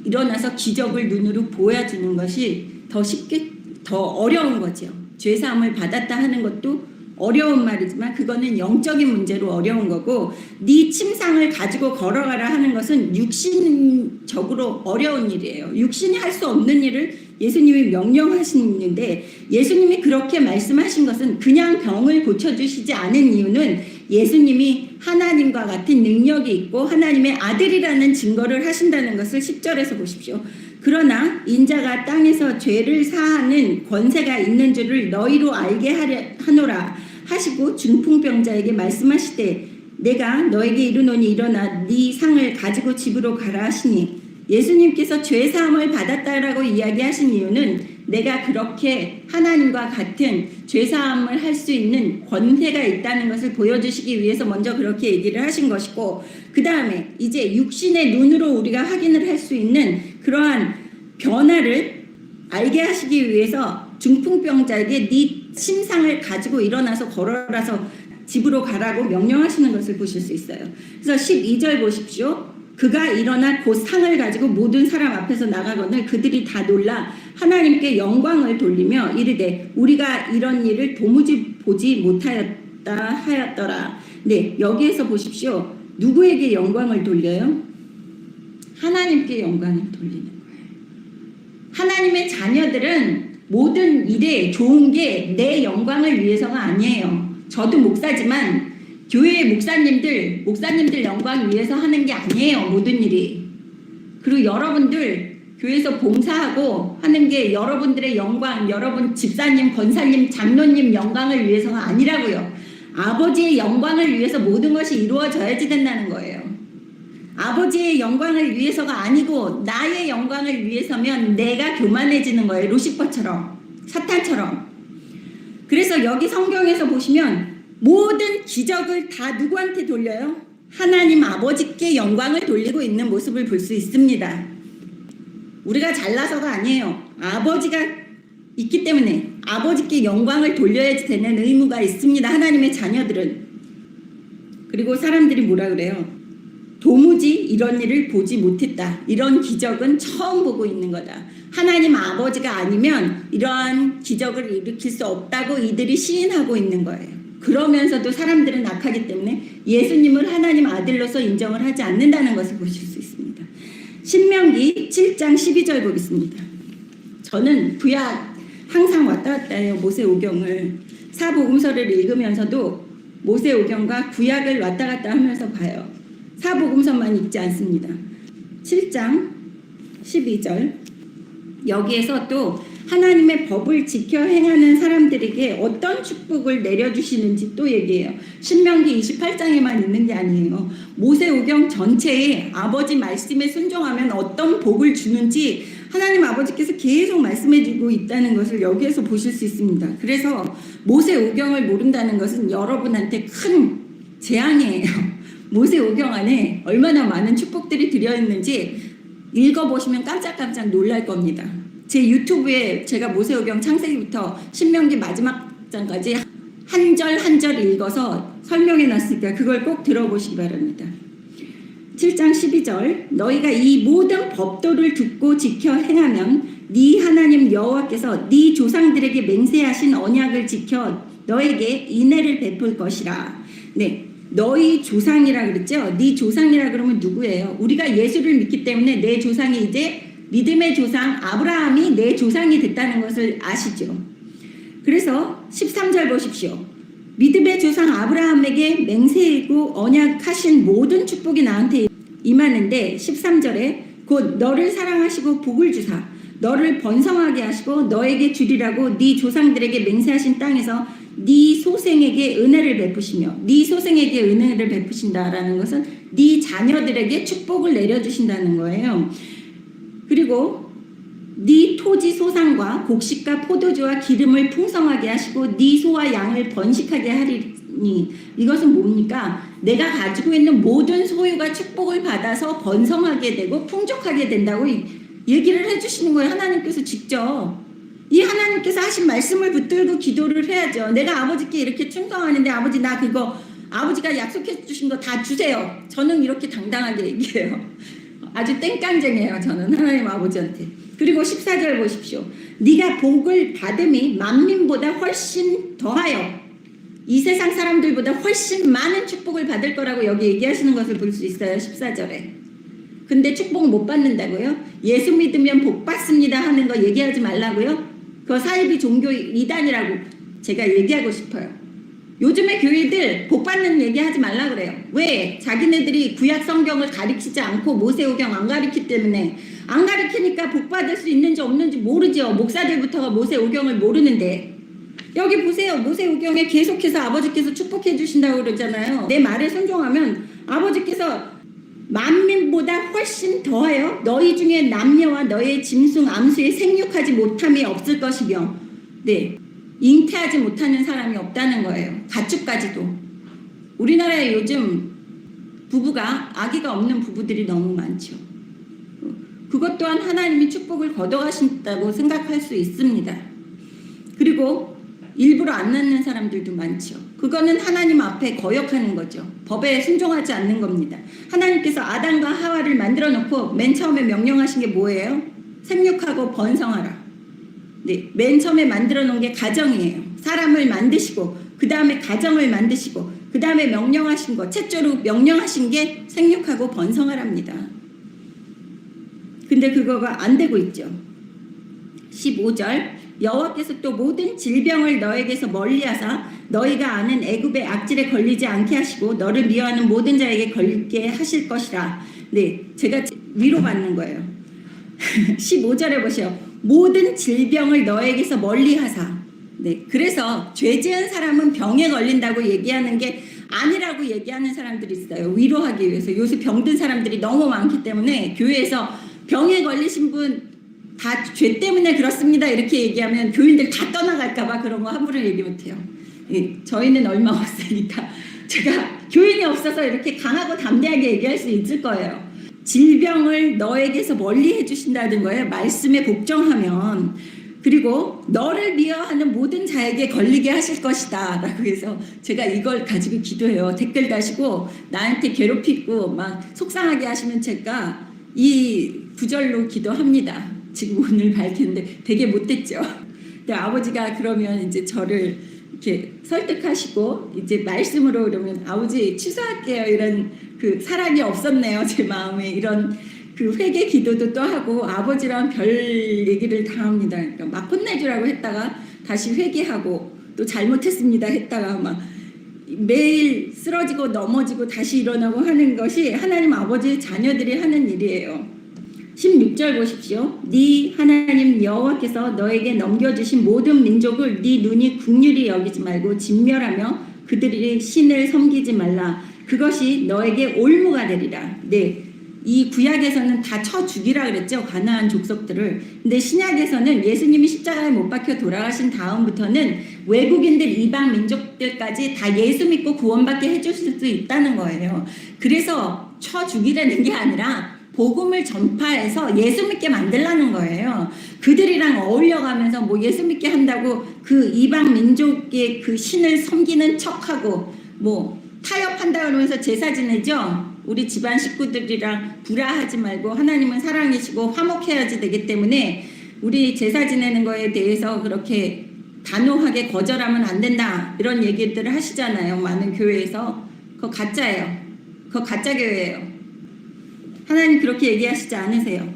일어나서 기적을 눈으로 보여주는 것이 더 어려운 거죠. 죄사함을 받았다 하는 것도 어려운 말이지만 그거는 영적인 문제로 어려운 거고 네 침상을 가지고 걸어가라 하는 것은 육신적으로 어려운 일이에요. 육신이 할 수 없는 일을 예수님이 명령하시는데 예수님이 그렇게 말씀하신 것은 그냥 병을 고쳐주시지 않은 이유는 예수님이 하나님과 같은 능력이 있고 하나님의 아들이라는 증거를 하신다는 것을 10절에서 보십시오. 그러나 인자가 땅에서 죄를 사하는 권세가 있는 줄을 너희로 알게 하노라 하시고 중풍병자에게 말씀하시되 내가 너에게 이르노니 일어나 네 상을 가지고 집으로 가라 하시니 예수님께서 죄사함을 받았다라고 이야기하신 이유는 내가 그렇게 하나님과 같은 죄사함을 할 수 있는 권세가 있다는 것을 보여주시기 위해서 먼저 그렇게 얘기를 하신 것이고 그 다음에 이제 육신의 눈으로 우리가 확인을 할 수 있는 그러한 변화를 알게 하시기 위해서 중풍병자에게 네 침상을 가지고 일어나서 걸어라서 집으로 가라고 명령하시는 것을 보실 수 있어요. 그래서 12절 보십시오. 그가 일어나 곧 상을 가지고 모든 사람 앞에서 나가거늘 그들이 다 놀라 하나님께 영광을 돌리며 이르되 우리가 이런 일을 도무지 보지 하였더라. 네, 여기에서 보십시오. 누구에게 영광을 돌려요? 하나님께 영광을 돌리는 거예요. 하나님의 자녀들은 모든 일에 좋은 게 내 영광을 위해서가 아니에요. 저도 목사지만 교회의 목사님들 영광 위해서 하는 게 아니에요. 모든 일이. 그리고 여러분들 교회에서 봉사하고 하는 게 여러분들의 영광, 여러분 집사님, 권사님, 장로님 영광을 위해서가 아니라고요. 아버지의 영광을 위해서 모든 것이 이루어져야지 된다는 거예요. 아버지의 영광을 위해서가 아니고 나의 영광을 위해서면 내가 교만해지는 거예요. 루시퍼처럼, 사탄처럼. 그래서 여기 성경에서 보시면 모든 기적을 다 누구한테 돌려요? 하나님 아버지께 영광을 돌리고 있는 모습을 볼 수 있습니다. 우리가 잘나서가 아니에요. 아버지가 있기 때문에 아버지께 영광을 돌려야 되는 의무가 있습니다. 하나님의 자녀들은. 그리고 사람들이 뭐라 그래요? 도무지 이런 일을 보지 못했다. 이런 기적은 처음 보고 있는 거다. 하나님 아버지가 아니면 이러한 기적을 일으킬 수 없다고 이들이 시인하고 있는 거예요. 그러면서도 사람들은 악하기 때문에 예수님을 하나님 아들로서 인정을 하지 않는다는 것을 보실 수 있습니다. 신명기 7장 12절 보겠습니다. 저는 구약 항상 왔다 갔다 해요. 모세오경을. 사복음서를 읽으면서도 모세오경과 구약을 왔다 갔다 하면서 봐요. 사복음서만 읽지 않습니다. 7장 12절 여기에서 또 하나님의 법을 지켜 행하는 사람들에게 어떤 축복을 내려주시는지 또 얘기해요. 신명기 28장에만 있는 게 아니에요. 모세오경 전체에 아버지 말씀에 순종하면 어떤 복을 주는지 하나님 아버지께서 계속 말씀해주고 있다는 것을 여기에서 보실 수 있습니다. 그래서 모세오경을 모른다는 것은 여러분한테 큰 재앙이에요. 모세오경 안에 얼마나 많은 축복들이 들어있는지 읽어보시면 깜짝깜짝 놀랄 겁니다. 제 유튜브에 제가 모세오경 창세기부터 신명기 마지막 장까지 한 절 한 절 읽어서 설명해 놨으니까 그걸 꼭 들어보시기 바랍니다. 7장 12절 너희가 이 모든 법도를 듣고 지켜 행하면 네 하나님 여호와께서 네 조상들에게 맹세하신 언약을 지켜 너에게 인애를 베풀 것이라. 네, 너희 조상이라 그랬죠? 네 조상이라 그러면 누구예요? 우리가 예수를 믿기 때문에 내 조상이 이제 믿음의 조상 아브라함이 내 조상이 됐다는 것을 아시죠? 그래서 13절 보십시오. 믿음의 조상 아브라함에게 맹세하고 언약하신 모든 축복이 나한테 임하는데 13절에 곧 너를 사랑하시고 복을 주사 너를 번성하게 하시고 너에게 주리라고 네 조상들에게 맹세하신 땅에서 네 소생에게 은혜를 베푸시며 네 소생에게 은혜를 베푸신다라는 것은 네 자녀들에게 축복을 내려주신다는 거예요. 그리고 네 토지 소산과 곡식과 포도주와 기름을 풍성하게 하시고 네 소와 양을 번식하게 하리니 이것은 뭡니까? 내가 가지고 있는 모든 소유가 축복을 받아서 번성하게 되고 풍족하게 된다고 얘기를 해주시는 거예요. 하나님께서 직접. 이 하나님께서 하신 말씀을 붙들고 기도를 해야죠. 내가 아버지께 이렇게 충성하는데 아버지 나 그거 아버지가 약속해 주신 거 다 주세요. 저는 이렇게 당당하게 얘기해요. 아주 땡깡쟁이에요. 저는 하나님 아버지한테. 그리고 14절 보십시오. 네가 복을 받음이 만민보다 훨씬 더하여 이 세상 사람들보다 훨씬 많은 축복을 받을 거라고 여기 얘기하시는 것을 볼 수 있어요. 14절에. 근데 축복 못 받는다고요? 예수 믿으면 복 받습니다 하는 거 얘기하지 말라고요? 그거 사이비 종교 이단이라고 제가 얘기하고 싶어요. 요즘에 교회들 복 받는 얘기 하지 말라 그래요. 왜? 자기네들이 구약 성경을 가르치지 않고 모세오경 안 가르치기 때문에 안 가르치니까 복 받을 수 있는지 없는지 모르죠. 목사들부터가 모세오경을 모르는데 여기 보세요. 모세오경에 계속해서 아버지께서 축복해 주신다고 그러잖아요. 내 말에 순종하면 아버지께서 만민보다 훨씬 더하여 너희 중에 남녀와 너의 짐승 암수에 생육하지 못함이 없을 것이며 네, 잉태하지 못하는 사람이 없다는 거예요. 가축까지도. 우리나라에 요즘 부부가 아기가 없는 부부들이 너무 많죠. 그것 또한 하나님이 축복을 걷어가신다고 생각할 수 있습니다. 그리고 일부러 안 낳는 사람들도 많죠. 그거는 하나님 앞에 거역하는 거죠. 법에 순종하지 않는 겁니다. 하나님께서 아담과 하와를 만들어 놓고 맨 처음에 명령하신 게 뭐예요? 생육하고 번성하라. 네, 맨 처음에 만들어 놓은 게 가정이에요. 사람을 만드시고 그 다음에 가정을 만드시고 그 다음에 명령하신 것, 첫째로 명령하신 게 생육하고 번성하랍니다. 근데 그거가 안 되고 있죠. 15절 여호와께서 또 모든 질병을 너에게서 멀리하사 너희가 아는 애굽의 악질에 걸리지 않게 하시고 너를 미워하는 모든 자에게 걸리게 하실 것이라. 네, 제가 위로받는 거예요. 15절에 보세요. 모든 질병을 너에게서 멀리하사. 네, 그래서 죄 지은 사람은 병에 걸린다고 얘기하는 게 아니라고 얘기하는 사람들이 있어요. 위로하기 위해서. 요새 병든 사람들이 너무 많기 때문에 교회에서 병에 걸리신 분 다 죄 때문에 그렇습니다 이렇게 얘기하면 교인들 다 떠나갈까봐 그런 거 함부로 얘기 못해요. 예, 저희는 얼마 없으니까 제가 교인이 없어서 이렇게 강하고 담대하게 얘기할 수 있을 거예요. 질병을 너에게서 멀리 해주신다는 거예요. 말씀에 복종하면. 그리고 너를 미워하는 모든 자에게 걸리게 하실 것이다 라고 해서 제가 이걸 가지고 기도해요. 댓글 다시고 나한테 괴롭히고 막 속상하게 하시면 제가 이 구절로 기도합니다. 지금 오늘 밝혔는데 되게 못됐죠. 근데 아버지가 그러면 이제 저를 이렇게 설득하시고 이제 말씀으로 그러면 아버지 취소할게요 이런 그 사랑이 없었네요. 제 마음에 이런 그 회개 기도도 또 하고 아버지랑 별 얘기를 다 합니다. 그러니까 막 혼내주라고 했다가 다시 회개하고 또 잘못했습니다 했다가 막 매일 쓰러지고 넘어지고 다시 일어나고 하는 것이 하나님 아버지의 자녀들이 하는 일이에요. 16절 보십시오. 네 하나님 여호와께서 너에게 넘겨주신 모든 민족을 네 눈이 긍휼히 여기지 말고 진멸하며 그들의 신을 섬기지 말라. 그것이 너에게 올무가 되리라. 네, 이 구약에서는 다 쳐 죽이라 그랬죠. 가나안 족속들을. 근데 신약에서는 예수님이 십자가에 못 박혀 돌아가신 다음부터는 외국인들 이방 민족들까지 다 예수 믿고 구원받게 해주실 수 있다는 거예요. 그래서 쳐 죽이라는 게 아니라 복음을 전파해서 예수 믿게 만들라는 거예요. 그들이랑 어울려가면서 뭐 예수 믿게 한다고 그 이방 민족의 그 신을 섬기는 척하고 뭐 타협한다 그러면서 제사 지내죠. 우리 집안 식구들이랑 불화하지 말고 하나님은 사랑이시고 화목해야지 되기 때문에 우리 제사 지내는 거에 대해서 그렇게 단호하게 거절하면 안 된다 이런 얘기들을 하시잖아요. 많은 교회에서. 그거 가짜예요. 그거 가짜 교회예요. 하나님 그렇게 얘기하시지 않으세요.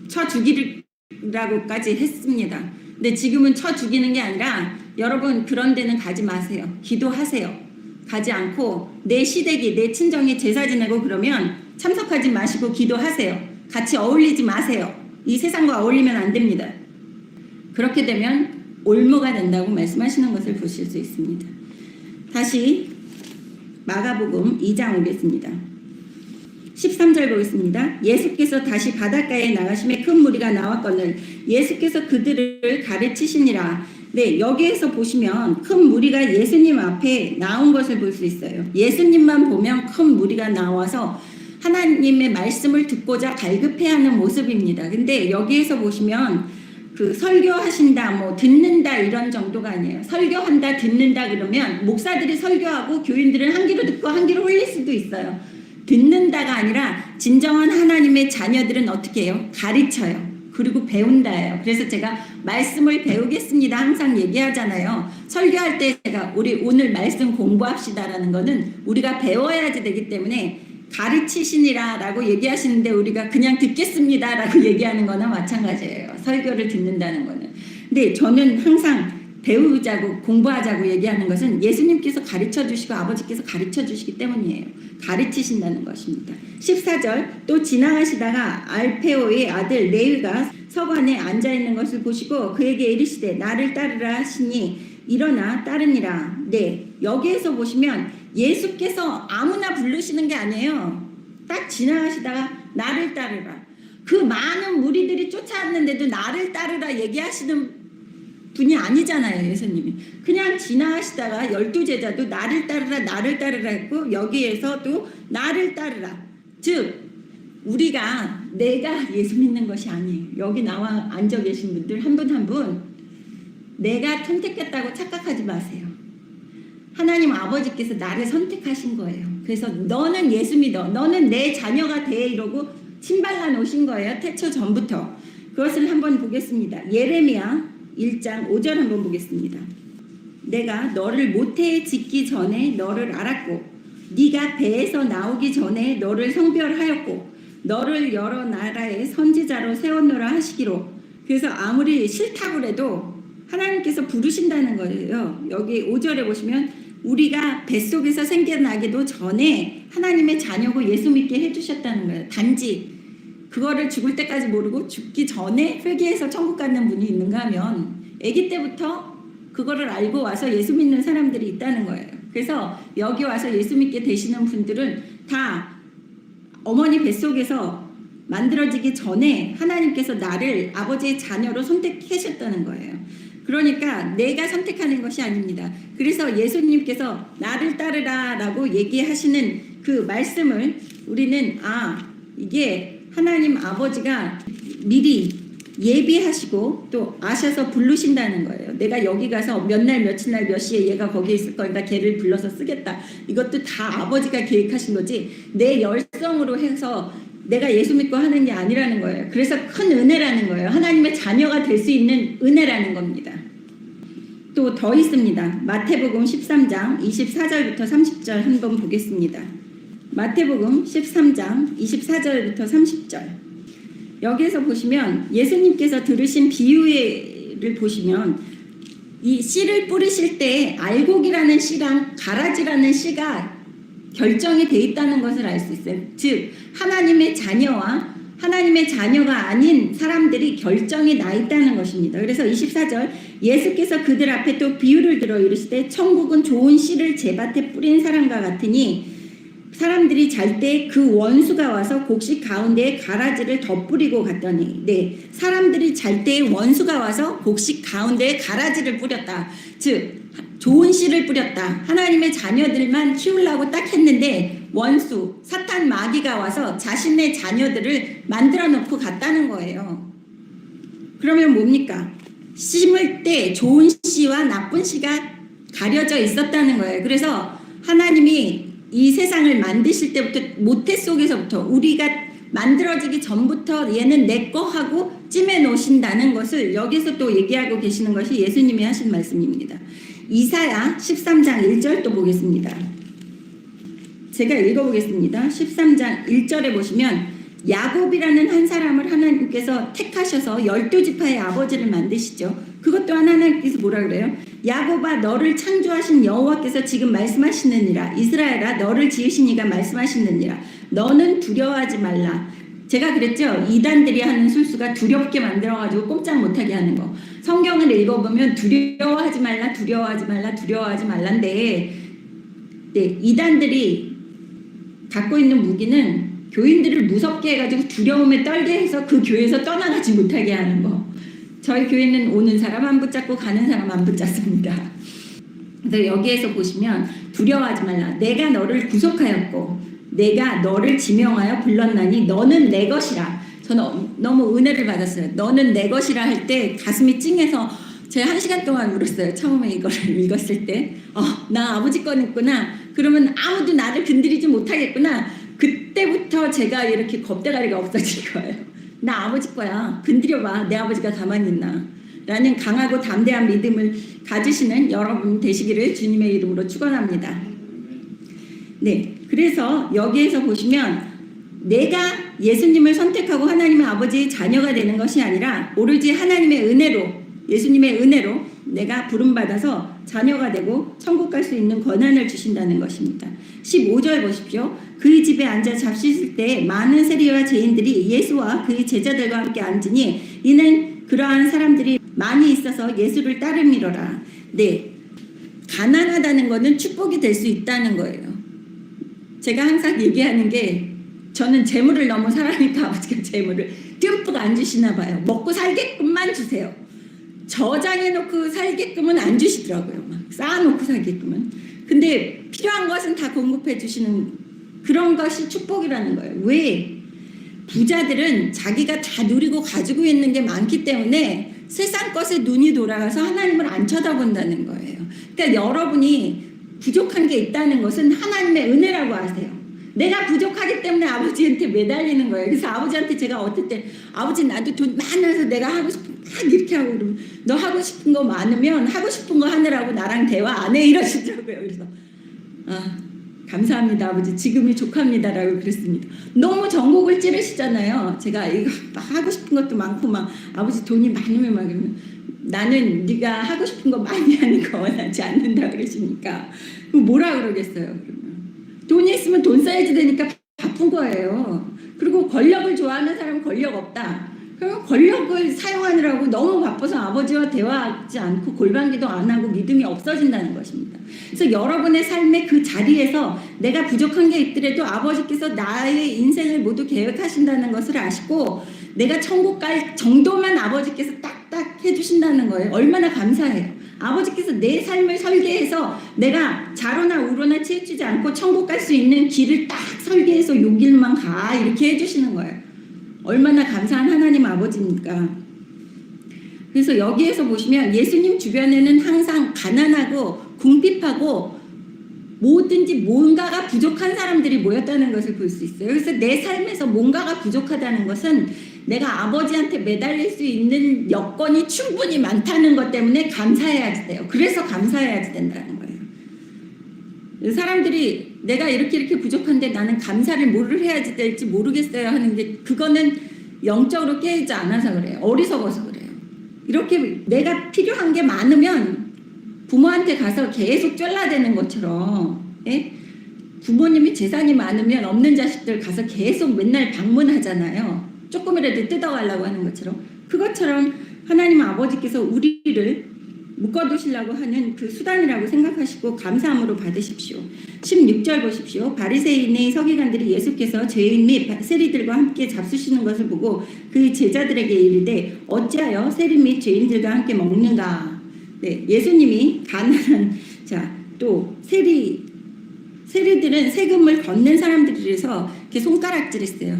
쳐 죽이라고까지 했습니다. 근데 지금은 쳐 죽이는 게 아니라 여러분 그런 데는 가지 마세요. 기도하세요. 가지 않고 내 시댁이 내 친정이 제사 지내고 그러면 참석하지 마시고 기도하세요. 같이 어울리지 마세요. 이 세상과 어울리면 안 됩니다. 그렇게 되면 올무가 된다고 말씀하시는 것을 보실 수 있습니다. 다시 마가복음 2장 오겠습니다. 13절 보겠습니다. 예수께서 다시 바닷가에 나가심에 큰 무리가 나왔거늘 예수께서 그들을 가르치시니라. 네, 여기에서 보시면 큰 무리가 예수님 앞에 나온 것을 볼 수 있어요. 예수님만 보면 큰 무리가 나와서 하나님의 말씀을 듣고자 갈급해하는 모습입니다. 근데 여기에서 보시면 그 설교하신다, 뭐 듣는다 이런 정도가 아니에요. 설교한다, 듣는다 그러면 목사들이 설교하고 교인들은 한 귀로 듣고 한 귀로 흘릴 수도 있어요. 듣는다가 아니라 진정한 하나님의 자녀들은 어떻게 해요? 가르쳐요. 그리고 배운다예요. 그래서 제가 말씀을 배우겠습니다 항상 얘기하잖아요. 설교할 때 제가 우리 오늘 말씀 공부합시다라는 거는 우리가 배워야지 되기 때문에 가르치시니라 라고 얘기하시는데 우리가 그냥 듣겠습니다 라고 얘기하는 거나 마찬가지예요. 설교를 듣는다는 거는. 근데 저는 항상 배우자고 공부하자고 얘기하는 것은 예수님께서 가르쳐 주시고 아버지께서 가르쳐 주시기 때문이에요. 가르치신다는 것입니다. 14절 또 지나가시다가 알페오의 아들 레위가 서관에 앉아있는 것을 보시고 그에게 이르시되 나를 따르라 하시니 일어나 따르니라. 네, 여기에서 보시면 예수께서 아무나 부르시는 게 아니에요. 딱 지나가시다가 나를 따르라. 그 많은 무리들이 쫓아왔는데도 나를 따르라 얘기하시는 분이 아니잖아요. 예수님이 그냥 지나가시다가 12제자도 나를 따르라 했고 여기에서도 나를 따르라. 즉 우리가 내가 예수 믿는 것이 아니에요. 여기 나와 앉아 계신 분들 한 분 한 분 내가 선택했다고 착각하지 마세요. 하나님 아버지께서 나를 선택하신 거예요. 그래서 너는 예수 믿어, 너는 내 자녀가 돼 이러고 침발라 놓으신 거예요. 태초 전부터. 그것을 한번 보겠습니다. 예레미야 1장 5절 한번 보겠습니다. 내가 너를 모태에 짓기 전에 너를 알았고 네가 배에서 나오기 전에 너를 성별하였고 너를 여러 나라의 선지자로 세웠노라 하시기로. 그래서 아무리 싫다고 해도 하나님께서 부르신다는 거예요. 여기 5절에 보시면 우리가 뱃속에서 생겨나기도 전에 하나님의 자녀고 예수 믿게 해주셨다는 거예요. 단지 그거를 죽을 때까지 모르고 죽기 전에 회개해서 천국 가는 분이 있는가 하면 아기 때부터 그거를 알고 와서 예수 믿는 사람들이 있다는 거예요. 그래서 여기 와서 예수 믿게 되시는 분들은 다 어머니 뱃속에서 만들어지기 전에 하나님께서 나를 아버지의 자녀로 선택하셨다는 거예요. 그러니까 내가 선택하는 것이 아닙니다. 그래서 예수님께서 나를 따르라 라고 얘기하시는 그 말씀을 우리는 이게 하나님 아버지가 미리 예비하시고 또 아셔서 부르신다는 거예요. 내가 여기 가서 몇 날 며칠 날 몇 시에 얘가 거기에 있을 거니까 걔를 불러서 쓰겠다. 이것도 다 아버지가 계획하신 거지 내 열성으로 해서 내가 예수 믿고 하는 게 아니라는 거예요. 그래서 큰 은혜라는 거예요. 하나님의 자녀가 될 수 있는 은혜라는 겁니다. 또 더 있습니다. 마태복음 13장 24절부터 30절 한번 보겠습니다. 마태복음 13장 24절부터 30절. 여기에서 보시면 예수님께서 들으신 비유를 보시면 이 씨를 뿌리실 때 알곡이라는 씨랑 가라지라는 씨가 결정이 돼 있다는 것을 알 수 있어요. 즉 하나님의 자녀와 하나님의 자녀가 아닌 사람들이 결정이 나 있다는 것입니다. 그래서 24절 예수께서 그들 앞에 또 비유를 들어 이르시되 천국은 좋은 씨를 제밭에 뿌린 사람과 같으니 사람들이 잘 때 그 원수가 와서 곡식 가운데에 가라지를 덧뿌리고 갔더니 사람들이 잘 때 원수가 와서 곡식 가운데에 가라지를 뿌렸다. 즉 좋은 씨를 뿌렸다. 하나님의 자녀들만 키우려고 딱 했는데 원수 사탄 마귀가 와서 자신의 자녀들을 만들어 놓고 갔다는 거예요. 그러면 뭡니까? 심을 때 좋은 씨와 나쁜 씨가 가려져 있었다는 거예요. 그래서 하나님이 이 세상을 만드실 때부터 모태 속에서부터 우리가 만들어지기 전부터 얘는 내 거 하고 찜해 놓으신다는 것을 여기서 또 얘기하고 계시는 것이 예수님이 하신 말씀입니다. 이사야 13장 1절 또 보겠습니다. 제가 읽어보겠습니다. 13장 1절에 보시면 야곱이라는 한 사람을 하나님께서 택하셔서 12지파의 아버지를 만드시죠. 그것 또한 하나님께서 뭐라 그래요? 야곱아 너를 창조하신 여호와께서 지금 말씀하시느니라. 이스라엘아 너를 지으신 이가 말씀하시느니라. 너는 두려워하지 말라. 제가 그랬죠. 이단들이 하는 술수가 두렵게 만들어가지고 꼼짝 못하게 하는 거. 성경을 읽어보면 두려워하지 말라 두려워하지 말라 두려워하지 말란데 이단들이 갖고 있는 무기는 교인들을 무섭게 해가지고 두려움에 떨게 해서 그 교회에서 떠나가지 못하게 하는 거. 저희 교회는 오는 사람 안 붙잡고 가는 사람 안 붙잡습니다. 그래서 여기에서 보시면 두려워하지 말라. 내가 너를 구속하였고 내가 너를 지명하여 불렀나니 너는 내 것이라. 저는 너무 은혜를 받았어요. 너는 내 것이라 할 때 가슴이 찡해서 제가 1시간 동안 울었어요. 처음에 이거를 읽었을 때 나 아버지 거였구나. 그러면 아무도 나를 건드리지 못하겠구나. 그때부터 제가 이렇게 겁대가리가 없어질 거예요. 나 아버지 거야. 건드려봐. 내 아버지가 가만히 있나. 라는 강하고 담대한 믿음을 가지시는 여러분 되시기를 주님의 이름으로 축원합니다. 그래서 여기에서 보시면 내가 예수님을 선택하고 하나님의 아버지의 자녀가 되는 것이 아니라 오로지 하나님의 은혜로 예수님의 은혜로 내가 부름받아서 자녀가 되고 천국 갈 수 있는 권한을 주신다는 것입니다. 15절 보십시오. 그의 집에 앉아 잡수실 때 많은 세리와 죄인들이 예수와 그의 제자들과 함께 앉으니 이는 그러한 사람들이 많이 있어서 예수를 따름이로라. 가난하다는 것은 축복이 될 수 있다는 거예요. 제가 항상 얘기하는 게 저는 재물을 너무 사랑하니까 아버지가 재물을 듬뿍 안 주시나 봐요. 먹고 살게끔만 주세요. 저장해놓고 살게끔은 안 주시더라고요. 막 쌓아놓고 살게끔은. 근데 필요한 것은 다 공급해 주시는 그런 것이 축복이라는 거예요. 왜? 부자들은 자기가 다 누리고 가지고 있는 게 많기 때문에 세상 것에 눈이 돌아가서 하나님을 안 쳐다본다는 거예요. 그러니까 여러분이 부족한 게 있다는 것은 하나님의 은혜라고 아세요. 내가 부족하기 때문에 아버지한테 매달리는 거예요. 그래서 아버지한테 제가 어떨 때 아버지 나도 돈 많아서 내가 하고 싶은 막 이렇게 하고 그러면 너 하고 싶은 거 많으면 하고 싶은 거 하느라고 나랑 대화 안 해 이러시더라고요. 그래서 감사합니다 아버지 지금이 족합니다라고 그랬습니다. 너무 전곡을 찌르시잖아요. 제가 이거 막 하고 싶은 것도 많고 막 아버지 돈이 많으면 막 그러면 나는 네가 하고 싶은 거 많이 하는 거 원하지 않는다 그러시니까 그럼 뭐라 그러겠어요. 그러면 돈이 있으면 돈 써야지 되니까 바쁜 거예요. 그리고 권력을 좋아하는 사람은 권력 없다. 그러면 권력을 사용하느라고 너무 바빠서 아버지와 대화하지 않고 골방기도 안 하고 믿음이 없어진다는 것입니다. 그래서 여러분의 삶의 그 자리에서 내가 부족한 게 있더라도 아버지께서 나의 인생을 모두 계획하신다는 것을 아시고 내가 천국 갈 정도만 아버지께서 딱딱 해주신다는 거예요. 얼마나 감사해요. 아버지께서 내 삶을 설계해서 내가 좌로나 우로나 치우치지 않고 천국 갈 수 있는 길을 딱 설계해서 요 길만 가 이렇게 해주시는 거예요. 얼마나 감사한 하나님 아버지입니까? 그래서 여기에서 보시면 예수님 주변에는 항상 가난하고 궁핍하고 뭐든지 뭔가가 부족한 사람들이 모였다는 것을 볼 수 있어요. 그래서 내 삶에서 뭔가가 부족하다는 것은 내가 아버지한테 매달릴 수 있는 여건이 충분히 많다는 것 때문에 감사해야지 돼요. 그래서 감사해야지 된다는 거예요. 사람들이 내가 이렇게 부족한데 나는 감사를 뭐를 해야지 될지 모르겠어요 하는데 그거는 영적으로 깨어있지 않아서 그래요. 어리석어서 그래요. 이렇게 내가 필요한 게 많으면 부모한테 가서 계속 쫄라대는 것처럼 예? 부모님이 재산이 많으면 없는 자식들 가서 계속 맨날 방문하잖아요. 조금이라도 뜯어가려고 하는 것처럼 그것처럼 하나님 아버지께서 우리를 묶어두시려고 하는 그 수단이라고 생각하시고 감사함으로 받으십시오. 16절 보십시오. 바리새인의 서기관들이 예수께서 죄인 및 세리들과 함께 잡수시는 것을 보고 그 제자들에게 이르되 어찌하여 세리 및 죄인들과 함께 먹는가. 네, 예수님이 가난한 또 세리들은 세금을 걷는 사람들이라서 이렇게 손가락질했어요.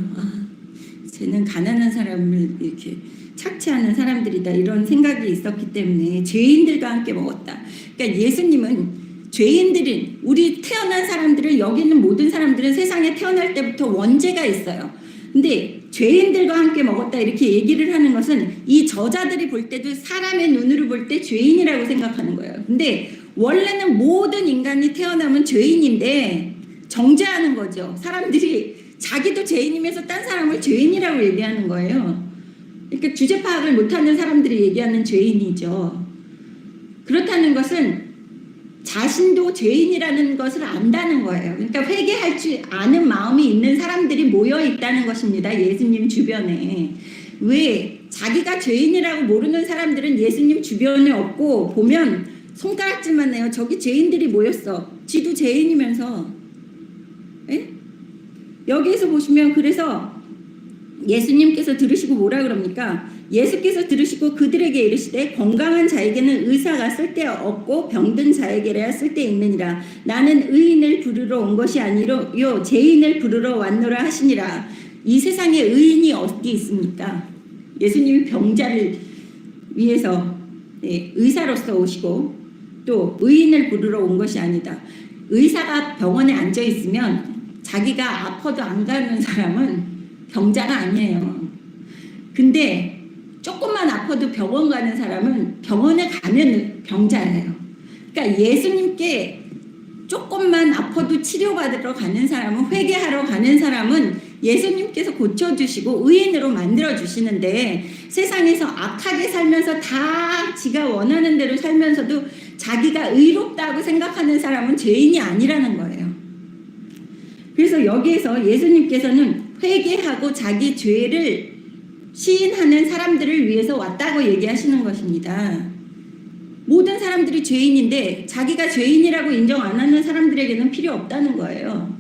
쟤는 가난한 사람을 이렇게 착취하는 사람들이다 이런 생각이 있었기 때문에 죄인들과 함께 먹었다. 그러니까 예수님은 죄인들은 우리 태어난 사람들을 여기 있는 모든 사람들은 세상에 태어날 때부터 원죄가 있어요. 근데 죄인들과 함께 먹었다 이렇게 얘기를 하는 것은 이 저자들이 볼 때도 사람의 눈으로 볼 때 죄인이라고 생각하는 거예요. 근데 원래는 모든 인간이 태어나면 죄인인데 정죄하는 거죠. 사람들이 자기도 죄인이면서 딴 사람을 죄인이라고 얘기하는 거예요. 그러니까 주제 파악을 못하는 사람들이 얘기하는 죄인이죠. 그렇다는 것은 자신도 죄인이라는 것을 안다는 거예요. 그러니까 회개할 줄 아는 마음이 있는 사람들이 모여 있다는 것입니다. 예수님 주변에. 왜 자기가 죄인이라고 모르는 사람들은 예수님 주변에 없고 보면 손가락질만 해요. 저기 죄인들이 모였어. 지도 죄인이면서. 에? 여기에서 보시면 그래서 예수님께서 들으시고 뭐라 그럽니까? 예수께서 들으시고 그들에게 이르시되 건강한 자에게는 의사가 쓸데없고 병든 자에게야 쓸데있느니라. 나는 의인을 부르러 온 것이 아니요 죄인을 부르러 왔노라 하시니라. 이 세상에 의인이 어디 있습니까? 예수님이 병자를 위해서 의사로서 오시고 또 의인을 부르러 온 것이 아니다. 의사가 병원에 앉아 있으면 자기가 아파도 안 가는 사람은 병자가 아니에요. 근데 조금만 아파도 병원 가는 사람은 병원에 가면 병자예요. 그러니까 예수님께 조금만 아파도 치료받으러 가는 사람은 회개하러 가는 사람은 예수님께서 고쳐주시고 의인으로 만들어주시는데 세상에서 악하게 살면서 다 지가 원하는 대로 살면서도 자기가 의롭다고 생각하는 사람은 죄인이 아니라는 거예요. 그래서 여기에서 예수님께서는 회개하고 자기 죄를 시인하는 사람들을 위해서 왔다고 얘기하시는 것입니다. 모든 사람들이 죄인인데 자기가 죄인이라고 인정 안 하는 사람들에게는 필요 없다는 거예요.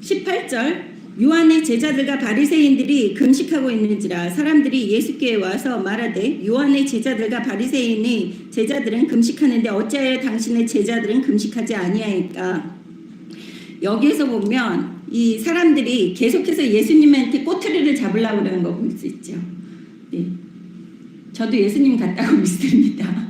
18절 요한의 제자들과 바리새인들이 금식하고 있는지라 사람들이 예수께 와서 말하되 요한의 제자들과 바리새인의 제자들은 금식하는데 어찌하여 당신의 제자들은 금식하지 아니하니까. 여기에서 보면 이 사람들이 계속해서 예수님한테 꼬투리를 잡으려고 그러는 거 볼 수 있죠. 네. 저도 예수님 같다고 믿습니다.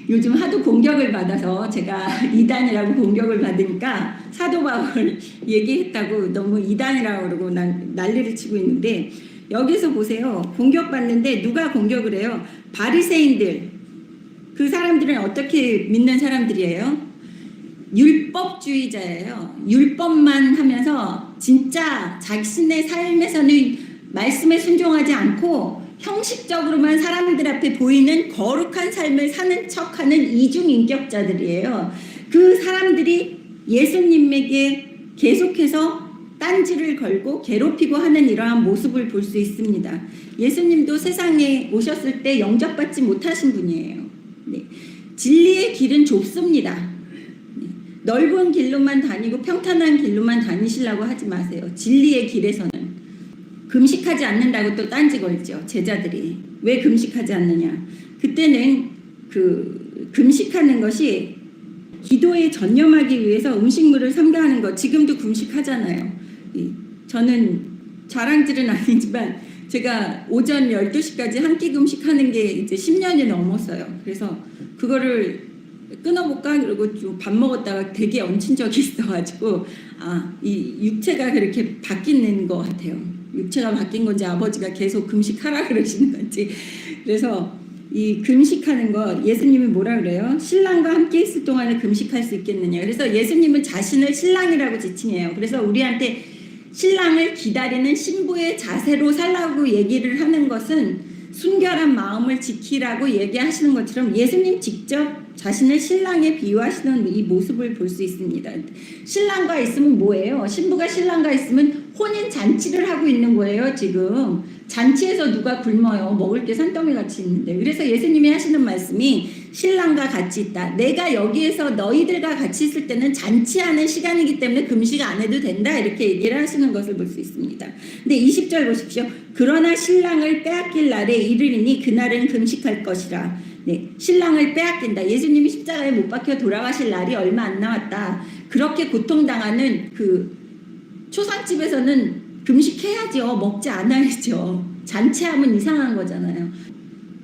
요즘 하도 공격을 받아서 제가 이단이라고 공격을 받으니까 사도 바울 얘기했다고 너무 이단이라고 그러고 난리를 치고 있는데, 여기서 보세요. 공격받는데 누가 공격을 해요? 바리새인들. 그 사람들은 어떻게 믿는 사람들이에요? 율법주의자예요. 율법만 하면서 진짜 자신의 삶에서는 말씀에 순종하지 않고 형식적으로만 사람들 앞에 보이는 거룩한 삶을 사는 척하는 이중인격자들이에요. 그 사람들이 예수님에게 계속해서 딴지를 걸고 괴롭히고 하는 이러한 모습을 볼 수 있습니다. 예수님도 세상에 오셨을 때 영접받지 못하신 분이에요. 네. 진리의 길은 좁습니다. 네. 넓은 길로만 다니고 평탄한 길로만 다니시려고 하지 마세요. 진리의 길에서는 금식하지 않는다고 또 딴지 걸죠. 제자들이. 왜 금식하지 않느냐. 그때는 그 금식하는 것이 기도에 전념하기 위해서 음식물을 삼가하는 것. 지금도 금식하잖아요. 저는 자랑질은 아니지만 제가 오전 12시까지 한 끼 금식하는 게 이제 10년이 넘었어요. 그래서 그거를 끊어볼까? 그러고 좀 밥 먹었다가 되게 얹힌 적이 있어가지고 이 육체가 그렇게 바뀌는 것 같아요. 육체가 바뀐 건지 아버지가 계속 금식하라 그러시는 건지. 그래서 이 금식하는 거 예수님이 뭐라 그래요? 신랑과 함께 있을 동안에 금식할 수 있겠느냐. 그래서 예수님은 자신을 신랑이라고 지칭해요. 그래서 우리한테 신랑을 기다리는 신부의 자세로 살라고 얘기를 하는 것은 순결한 마음을 지키라고 얘기하시는 것처럼 예수님 직접 자신을 신랑에 비유하시는 이 모습을 볼 수 있습니다. 신랑과 있으면 뭐예요? 신부가 신랑과 있으면 혼인 잔치를 하고 있는 거예요. 지금 잔치에서 누가 굶어요? 먹을 게 산더미 같이 있는데. 그래서 예수님이 하시는 말씀이 신랑과 같이 있다. 내가 여기에서 너희들과 같이 있을 때는 잔치하는 시간이기 때문에 금식 안 해도 된다. 이렇게 얘기를 하시는 것을 볼 수 있습니다. 근데 20절 보십시오. 그러나 신랑을 빼앗길 날에 이르리니 그날은 금식할 것이라. 네, 신랑을 빼앗긴다. 예수님이 십자가에 못 박혀 돌아가실 날이 얼마 안 남았다. 그렇게 고통당하는 그 초상집에서는 금식해야죠. 먹지 않아야죠. 잔치하면 이상한 거잖아요.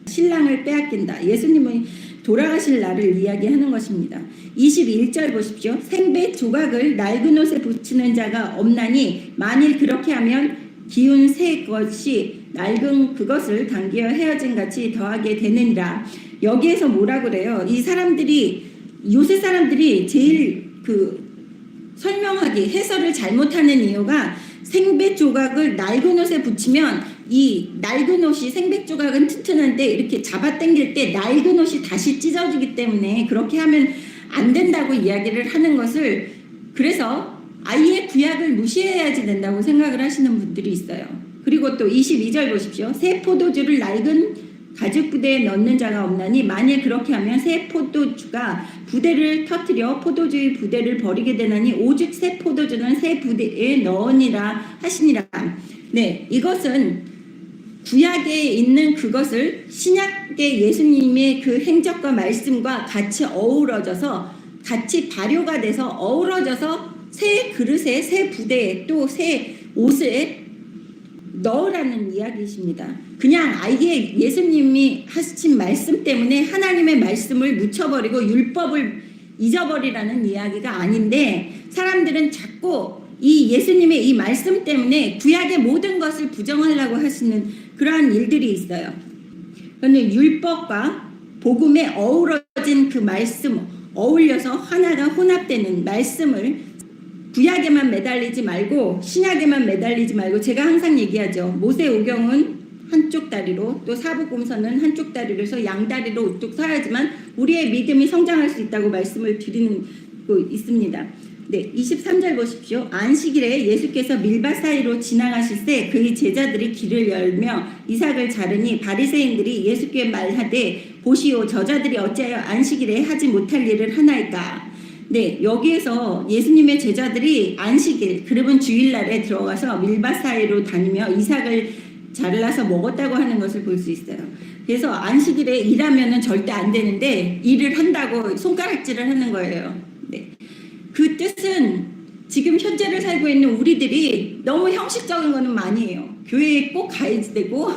신랑을 빼앗긴다. 예수님은 돌아가실 날을 이야기하는 것입니다. 21절 보십시오. 생배 조각을 낡은 옷에 붙이는 자가 없나니 만일 그렇게 하면 기운 새 것이 낡은 그것을 당겨 헤어진 같이 더하게 되느니라. 여기에서 뭐라 그래요? 이 사람들이 요새 사람들이 제일 설명하기 해설을 잘못하는 이유가 생배 조각을 낡은 옷에 붙이면 이 낡은 옷이 생배 조각은 튼튼한데 이렇게 잡아당길 때 낡은 옷이 다시 찢어지기 때문에 그렇게 하면 안 된다고 이야기를 하는 것을, 그래서 아예 구약을 무시해야지 된다고 생각을 하시는 분들이 있어요. 그리고 또 22절 보십시오. 새 포도주를 낡은 가죽 부대에 넣는 자가 없나니 만일 그렇게 하면 새 포도주가 부대를 터뜨려 포도주의 부대를 버리게 되나니 오직 새 포도주는 새 부대에 넣으니라 하시니라. 네, 이것은 구약에 있는 그것을 신약의 예수님의 그 행적과 말씀과 같이 어우러져서 같이 발효가 돼서 어우러져서 새 그릇에 새 부대에 또 새 옷에 넣으라는 이야기이십니다. 그냥 아예 예수님이 하신 말씀 때문에 하나님의 말씀을 묻혀버리고 율법을 잊어버리라는 이야기가 아닌데, 사람들은 자꾸 이 예수님의 이 말씀 때문에 구약의 모든 것을 부정하려고 하시는 그러한 일들이 있어요. 그런데 율법과 복음에 어우러진 그 말씀, 어울려서 하나가 혼합되는 말씀을 구약에만 매달리지 말고 신약에만 매달리지 말고, 제가 항상 얘기하죠. 모세오경은 한쪽 다리로, 또 사복음서는 한쪽 다리로 해서 양다리로 우뚝 서야지만 우리의 믿음이 성장할 수 있다고 말씀을 드리는 거 있습니다. 네, 23절 보십시오. 안식일에 예수께서 밀밭 사이로 지나가실 때 그의 제자들이 길을 열며 이삭을 자르니 바리새인들이 예수께 말하되 보시오 저자들이 어찌하여 안식일에 하지 못할 일을 하나이까. 네, 여기에서 예수님의 제자들이 안식일, 그러면 주일날에 들어가서 밀밭 사이로 다니며 이삭을 잘라서 먹었다고 하는 것을 볼 수 있어요. 그래서 안식일에 일하면은 절대 안 되는데 일을 한다고 손가락질을 하는 거예요. 네. 그 뜻은 지금 현재를 살고 있는 우리들이 너무 형식적인 거는 많이 해요. 교회에 꼭 가야지 되고,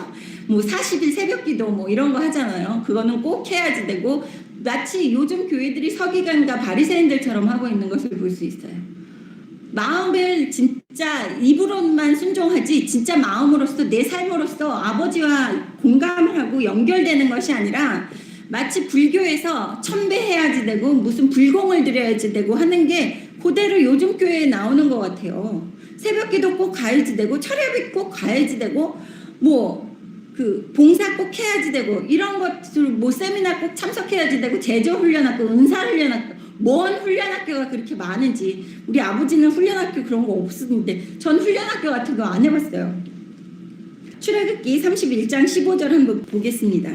뭐 40일 새벽기도 뭐 이런 거 하잖아요. 그거는 꼭 해야지 되고, 마치 요즘 교회들이 서기관과 바리새인들처럼 하고 있는 것을 볼 수 있어요. 마음을 진짜 입으로만 순종하지 진짜 마음으로서 내 삶으로서 아버지와 공감을 하고 연결되는 것이 아니라 마치 불교에서 첨배해야지 되고 무슨 불공을 드려야지 되고 하는 게 그대로 요즘 교회에 나오는 것 같아요. 새벽기도 꼭 가야지 되고 철야비 꼭 가야지 되고 뭐 그 봉사 꼭 해야지 되고 이런 것들 뭐 세미나 꼭 참석해야지 되고 제조 훈련학교, 은사 훈련학교 뭔 훈련학교가 그렇게 많은지 우리 아버지는 훈련학교 그런 거 없었는데 전 훈련학교 같은 거 안 해봤어요. 출애굽기 31장 15절 한번 보겠습니다.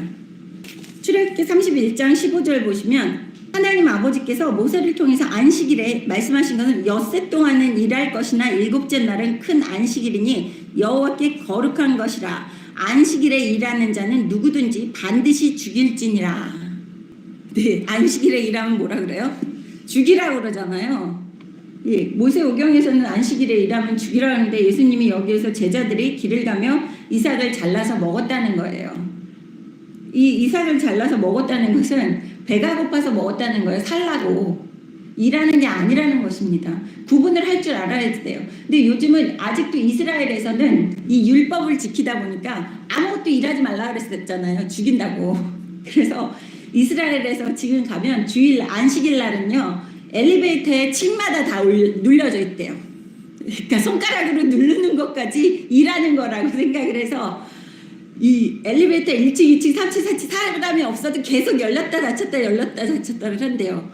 출애굽기 31장 15절 보시면 하나님 아버지께서 모세를 통해서 안식일에 말씀하신 것은 엿새 동안은 일할 것이나 일곱째 날은 큰 안식일이니 여호와께 거룩한 것이라. 안식일에 일하는 자는 누구든지 반드시 죽일지니라. 네, 안식일에 일하면 뭐라 그래요? 죽이라고 그러잖아요. 예, 모세오경에서는 안식일에 일하면 죽이라고 하는데 예수님이 여기에서 제자들이 길을 가며 이삭을 잘라서 먹었다는 거예요. 이 이삭을 잘라서 먹었다는 것은 배가 고파서 먹었다는 거예요. 살라고. 일하는 게 아니라는 것입니다. 구분을 할 줄 알아야 돼요. 근데 요즘은 아직도 이스라엘에서는 이 율법을 지키다 보니까 아무것도 일하지 말라 그랬었잖아요. 죽인다고. 그래서 이스라엘에서 지금 가면 주일 안식일 날은요. 엘리베이터에 층마다 다 눌려져 있대요. 그러니까 손가락으로 누르는 것까지 일하는 거라고 생각을 해서 이 엘리베이터 1층, 2층, 3층, 4층 사람이 없어도 계속 열렸다 닫혔다 열렸다 닫혔다를 한대요.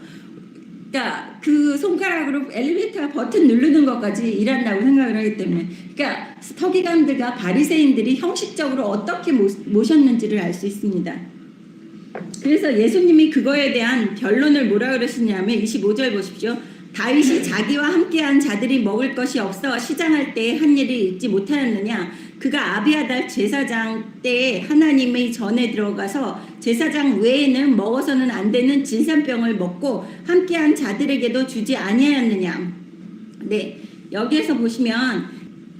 그러니까 그 손가락으로 엘리베이터 버튼 누르는 것까지 일한다고 생각을 하기 때문에 그러니까 서기관들과 바리새인들이 형식적으로 어떻게 모셨는지를 알 수 있습니다. 그래서 예수님이 그거에 대한 변론을 뭐라 그러시냐면 25절 보십시오. 다윗이 자기와 함께한 자들이 먹을 것이 없어 시장할 때에 한 일을 잊지 못하였느냐. 그가 아비아달 제사장 때에 하나님의 전에 들어가서 제사장 외에는 먹어서는 안 되는 질산병을 먹고 함께한 자들에게도 주지 아니하였느냐. 네, 여기에서 보시면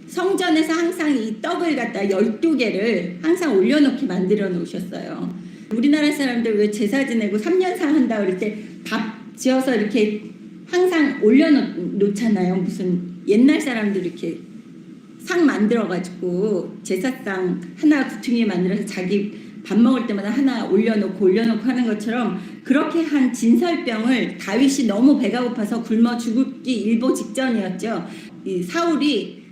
성전에서 항상 이 떡을 갖다 12개를 항상 올려놓게 만들어 놓으셨어요. 우리나라 사람들 왜 제사 지내고 3년상 한다 그럴 때 밥 지어서 이렇게 항상 올려놓잖아요. 무슨 옛날 사람들 이렇게 상 만들어가지고 제사상 하나 구퉁이에 만들어서 자기 밥 먹을 때마다 하나 올려놓고 하는 것처럼 그렇게 한 진설병을 다윗이 너무 배가 고파서 굶어 죽기 일보 직전이었죠. 이 사울이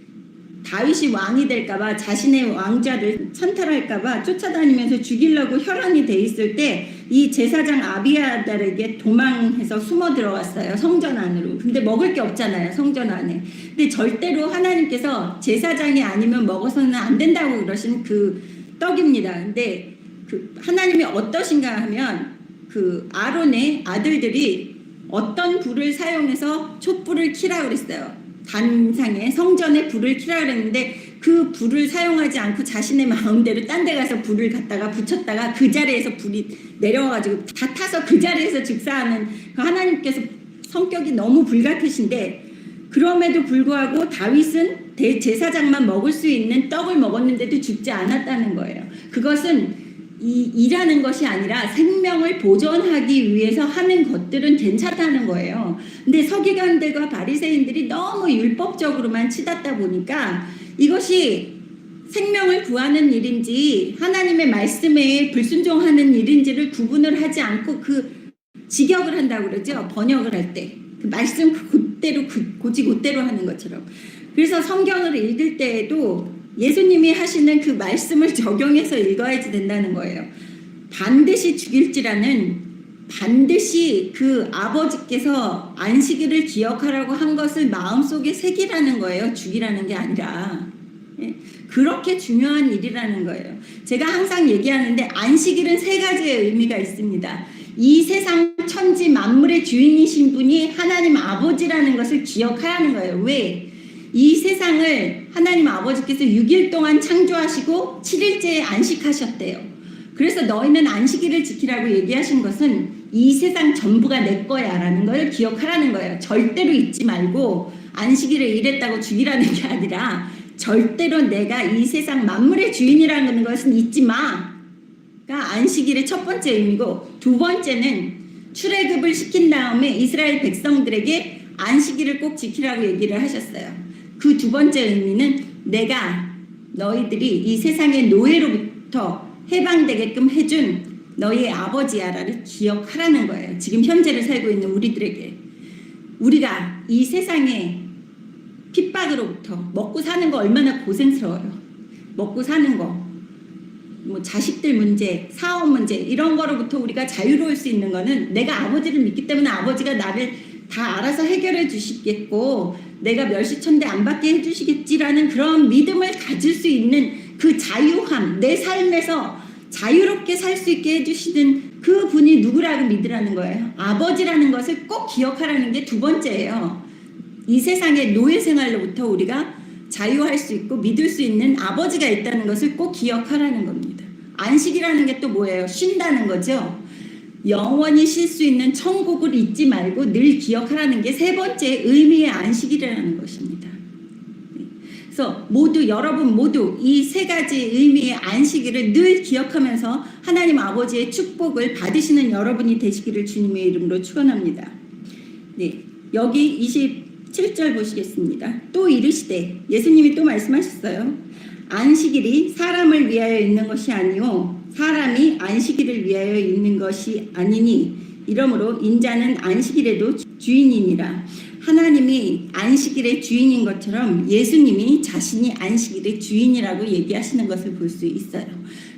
다윗이 왕이 될까봐 자신의 왕좌를 찬탈할까봐 쫓아다니면서 죽이려고 혈안이 돼 있을 때 이 제사장 아비아달에게 도망해서 숨어 들어왔어요. 성전 안으로. 근데 먹을 게 없잖아요. 성전 안에. 근데 절대로 하나님께서 제사장이 아니면 먹어서는 안 된다고 그러신 그 떡입니다. 근데 그 하나님이 어떠신가 하면 그 아론의 아들들이 어떤 불을 사용해서 촛불을 켜라고 그랬어요. 단상에 성전에 불을 켜라 그랬는데 그 불을 사용하지 않고 자신의 마음대로 딴 데 가서 불을 갖다가 붙였다가 그 자리에서 불이 내려와가지고 다 타서 그 자리에서 즉사하는 그 하나님께서 성격이 너무 불같으신데 그럼에도 불구하고 다윗은 대제사장만 먹을 수 있는 떡을 먹었는데도 죽지 않았다는 거예요. 그것은 일하는 것이 아니라 생명을 보존하기 위해서 하는 것들은 괜찮다는 거예요. 근데 서기관들과 바리새인들이 너무 율법적으로만 치닫다 보니까 이것이 생명을 구하는 일인지 하나님의 말씀에 불순종하는 일인지를 구분을 하지 않고 그 직역을 한다고 그러죠. 번역을 할 때. 그 말씀 그대로 곧대로 하는 것처럼. 그래서 성경을 읽을 때에도 예수님이 하시는 그 말씀을 적용해서 읽어야지 된다는 거예요. 반드시 죽일지라는 반드시 그 아버지께서 안식일을 기억하라고 한 것을 마음속에 새기라는 거예요. 죽이라는 게 아니라. 그렇게 중요한 일이라는 거예요. 제가 항상 얘기하는데 안식일은 세 가지의 의미가 있습니다. 이 세상 천지 만물의 주인이신 분이 하나님 아버지라는 것을 기억해야 하는 거예요. 왜? 이 세상을 하나님 아버지께서 6일 동안 창조하시고 7일째에 안식하셨대요. 그래서 너희는 안식일을 지키라고 얘기하신 것은 이 세상 전부가 내 거야 라는 걸 기억하라는 거예요. 절대로 잊지 말고 안식일에 일했다고 죽이라는 게 아니라 절대로 내가 이 세상 만물의 주인이라는 것은 잊지 마. 가 안식일의 첫 번째 의미고 두 번째는 출애굽을 시킨 다음에 이스라엘 백성들에게 안식일을 꼭 지키라고 얘기를 하셨어요. 그 두 번째 의미는 내가 너희들이 이 세상의 노예로부터 해방되게끔 해준 너희의 아버지야라를 기억하라는 거예요. 지금 현재를 살고 있는 우리들에게. 우리가 이 세상의 핍박으로부터 먹고 사는 거 얼마나 고생스러워요. 먹고 사는 거, 뭐 자식들 문제, 사업 문제 이런 거로부터 우리가 자유로울 수 있는 거는 내가 아버지를 믿기 때문에 아버지가 나를 다 알아서 해결해 주시겠고 내가 멸시천대 안 받게 해주시겠지라는 그런 믿음을 가질 수 있는 그 자유함, 내 삶에서 자유롭게 살 수 있게 해주시는 그 분이 누구라고 믿으라는 거예요. 아버지라는 것을 꼭 기억하라는 게 두 번째예요. 이 세상의 노예 생활로부터 우리가 자유할 수 있고 믿을 수 있는 아버지가 있다는 것을 꼭 기억하라는 겁니다. 안식이라는 게 또 뭐예요? 쉰다는 거죠. 영원히 쉴 수 있는 천국을 잊지 말고 늘 기억하라는 게 세 번째 의미의 안식이라는 것입니다. 그래서 여러분 모두 이 세 가지 의미의 안식일을 늘 기억하면서 하나님 아버지의 축복을 받으시는 여러분이 되시기를 주님의 이름으로 축원합니다. 네, 여기 27절 보시겠습니다. 또 이르시되, 예수님이 또 말씀하셨어요. 안식일이 사람을 위하여 있는 것이 아니요 사람이 안식일을 위하여 있는 것이 아니니 이러므로 인자는 안식일에도 주인이니라. 하나님이 안식일의 주인인 것처럼 예수님이 자신이 안식일의 주인이라고 얘기하시는 것을 볼 수 있어요.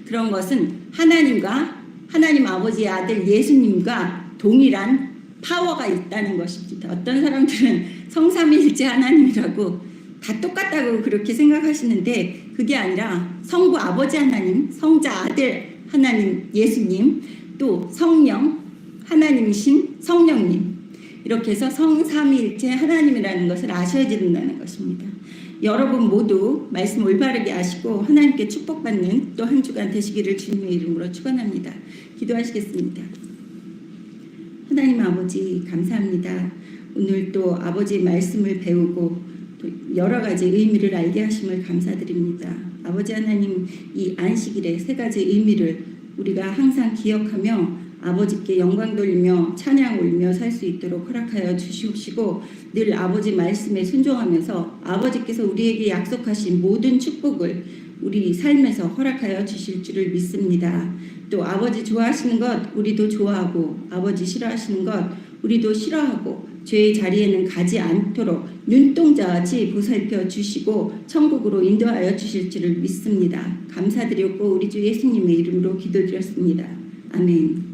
그런 것은 하나님 아버지의 아들 예수님과 동일한 파워가 있다는 것입니다. 어떤 사람들은 성삼위일체 하나님이라고 다 똑같다고 그렇게 생각하시는데 그게 아니라 성부 아버지 하나님, 성자 아들 하나님 예수님, 또 성령 하나님이신 성령님, 이렇게 해서 성삼위일체 하나님이라는 것을 아셔야 된다는 것입니다. 여러분 모두 말씀 올바르게 아시고 하나님께 축복받는 또 한 주간 되시기를 주님의 이름으로 축원합니다. 기도하시겠습니다. 하나님 아버지 감사합니다. 오늘 또 아버지 말씀을 배우고 또 여러 가지 의미를 알게 하심을 감사드립니다. 아버지 하나님, 이 안식일의 세 가지 의미를 우리가 항상 기억하며 아버지께 영광 돌리며 찬양 올리며 살 수 있도록 허락하여 주시옵시고 늘 아버지 말씀에 순종하면서 아버지께서 우리에게 약속하신 모든 축복을 우리 삶에서 허락하여 주실 줄을 믿습니다. 또 아버지 좋아하시는 것 우리도 좋아하고 아버지 싫어하시는 것 우리도 싫어하고 죄의 자리에는 가지 않도록 눈동자같이 보살펴 주시고 천국으로 인도하여 주실 줄을 믿습니다. 감사드렸고 우리 주 예수님의 이름으로 기도드렸습니다. 아멘.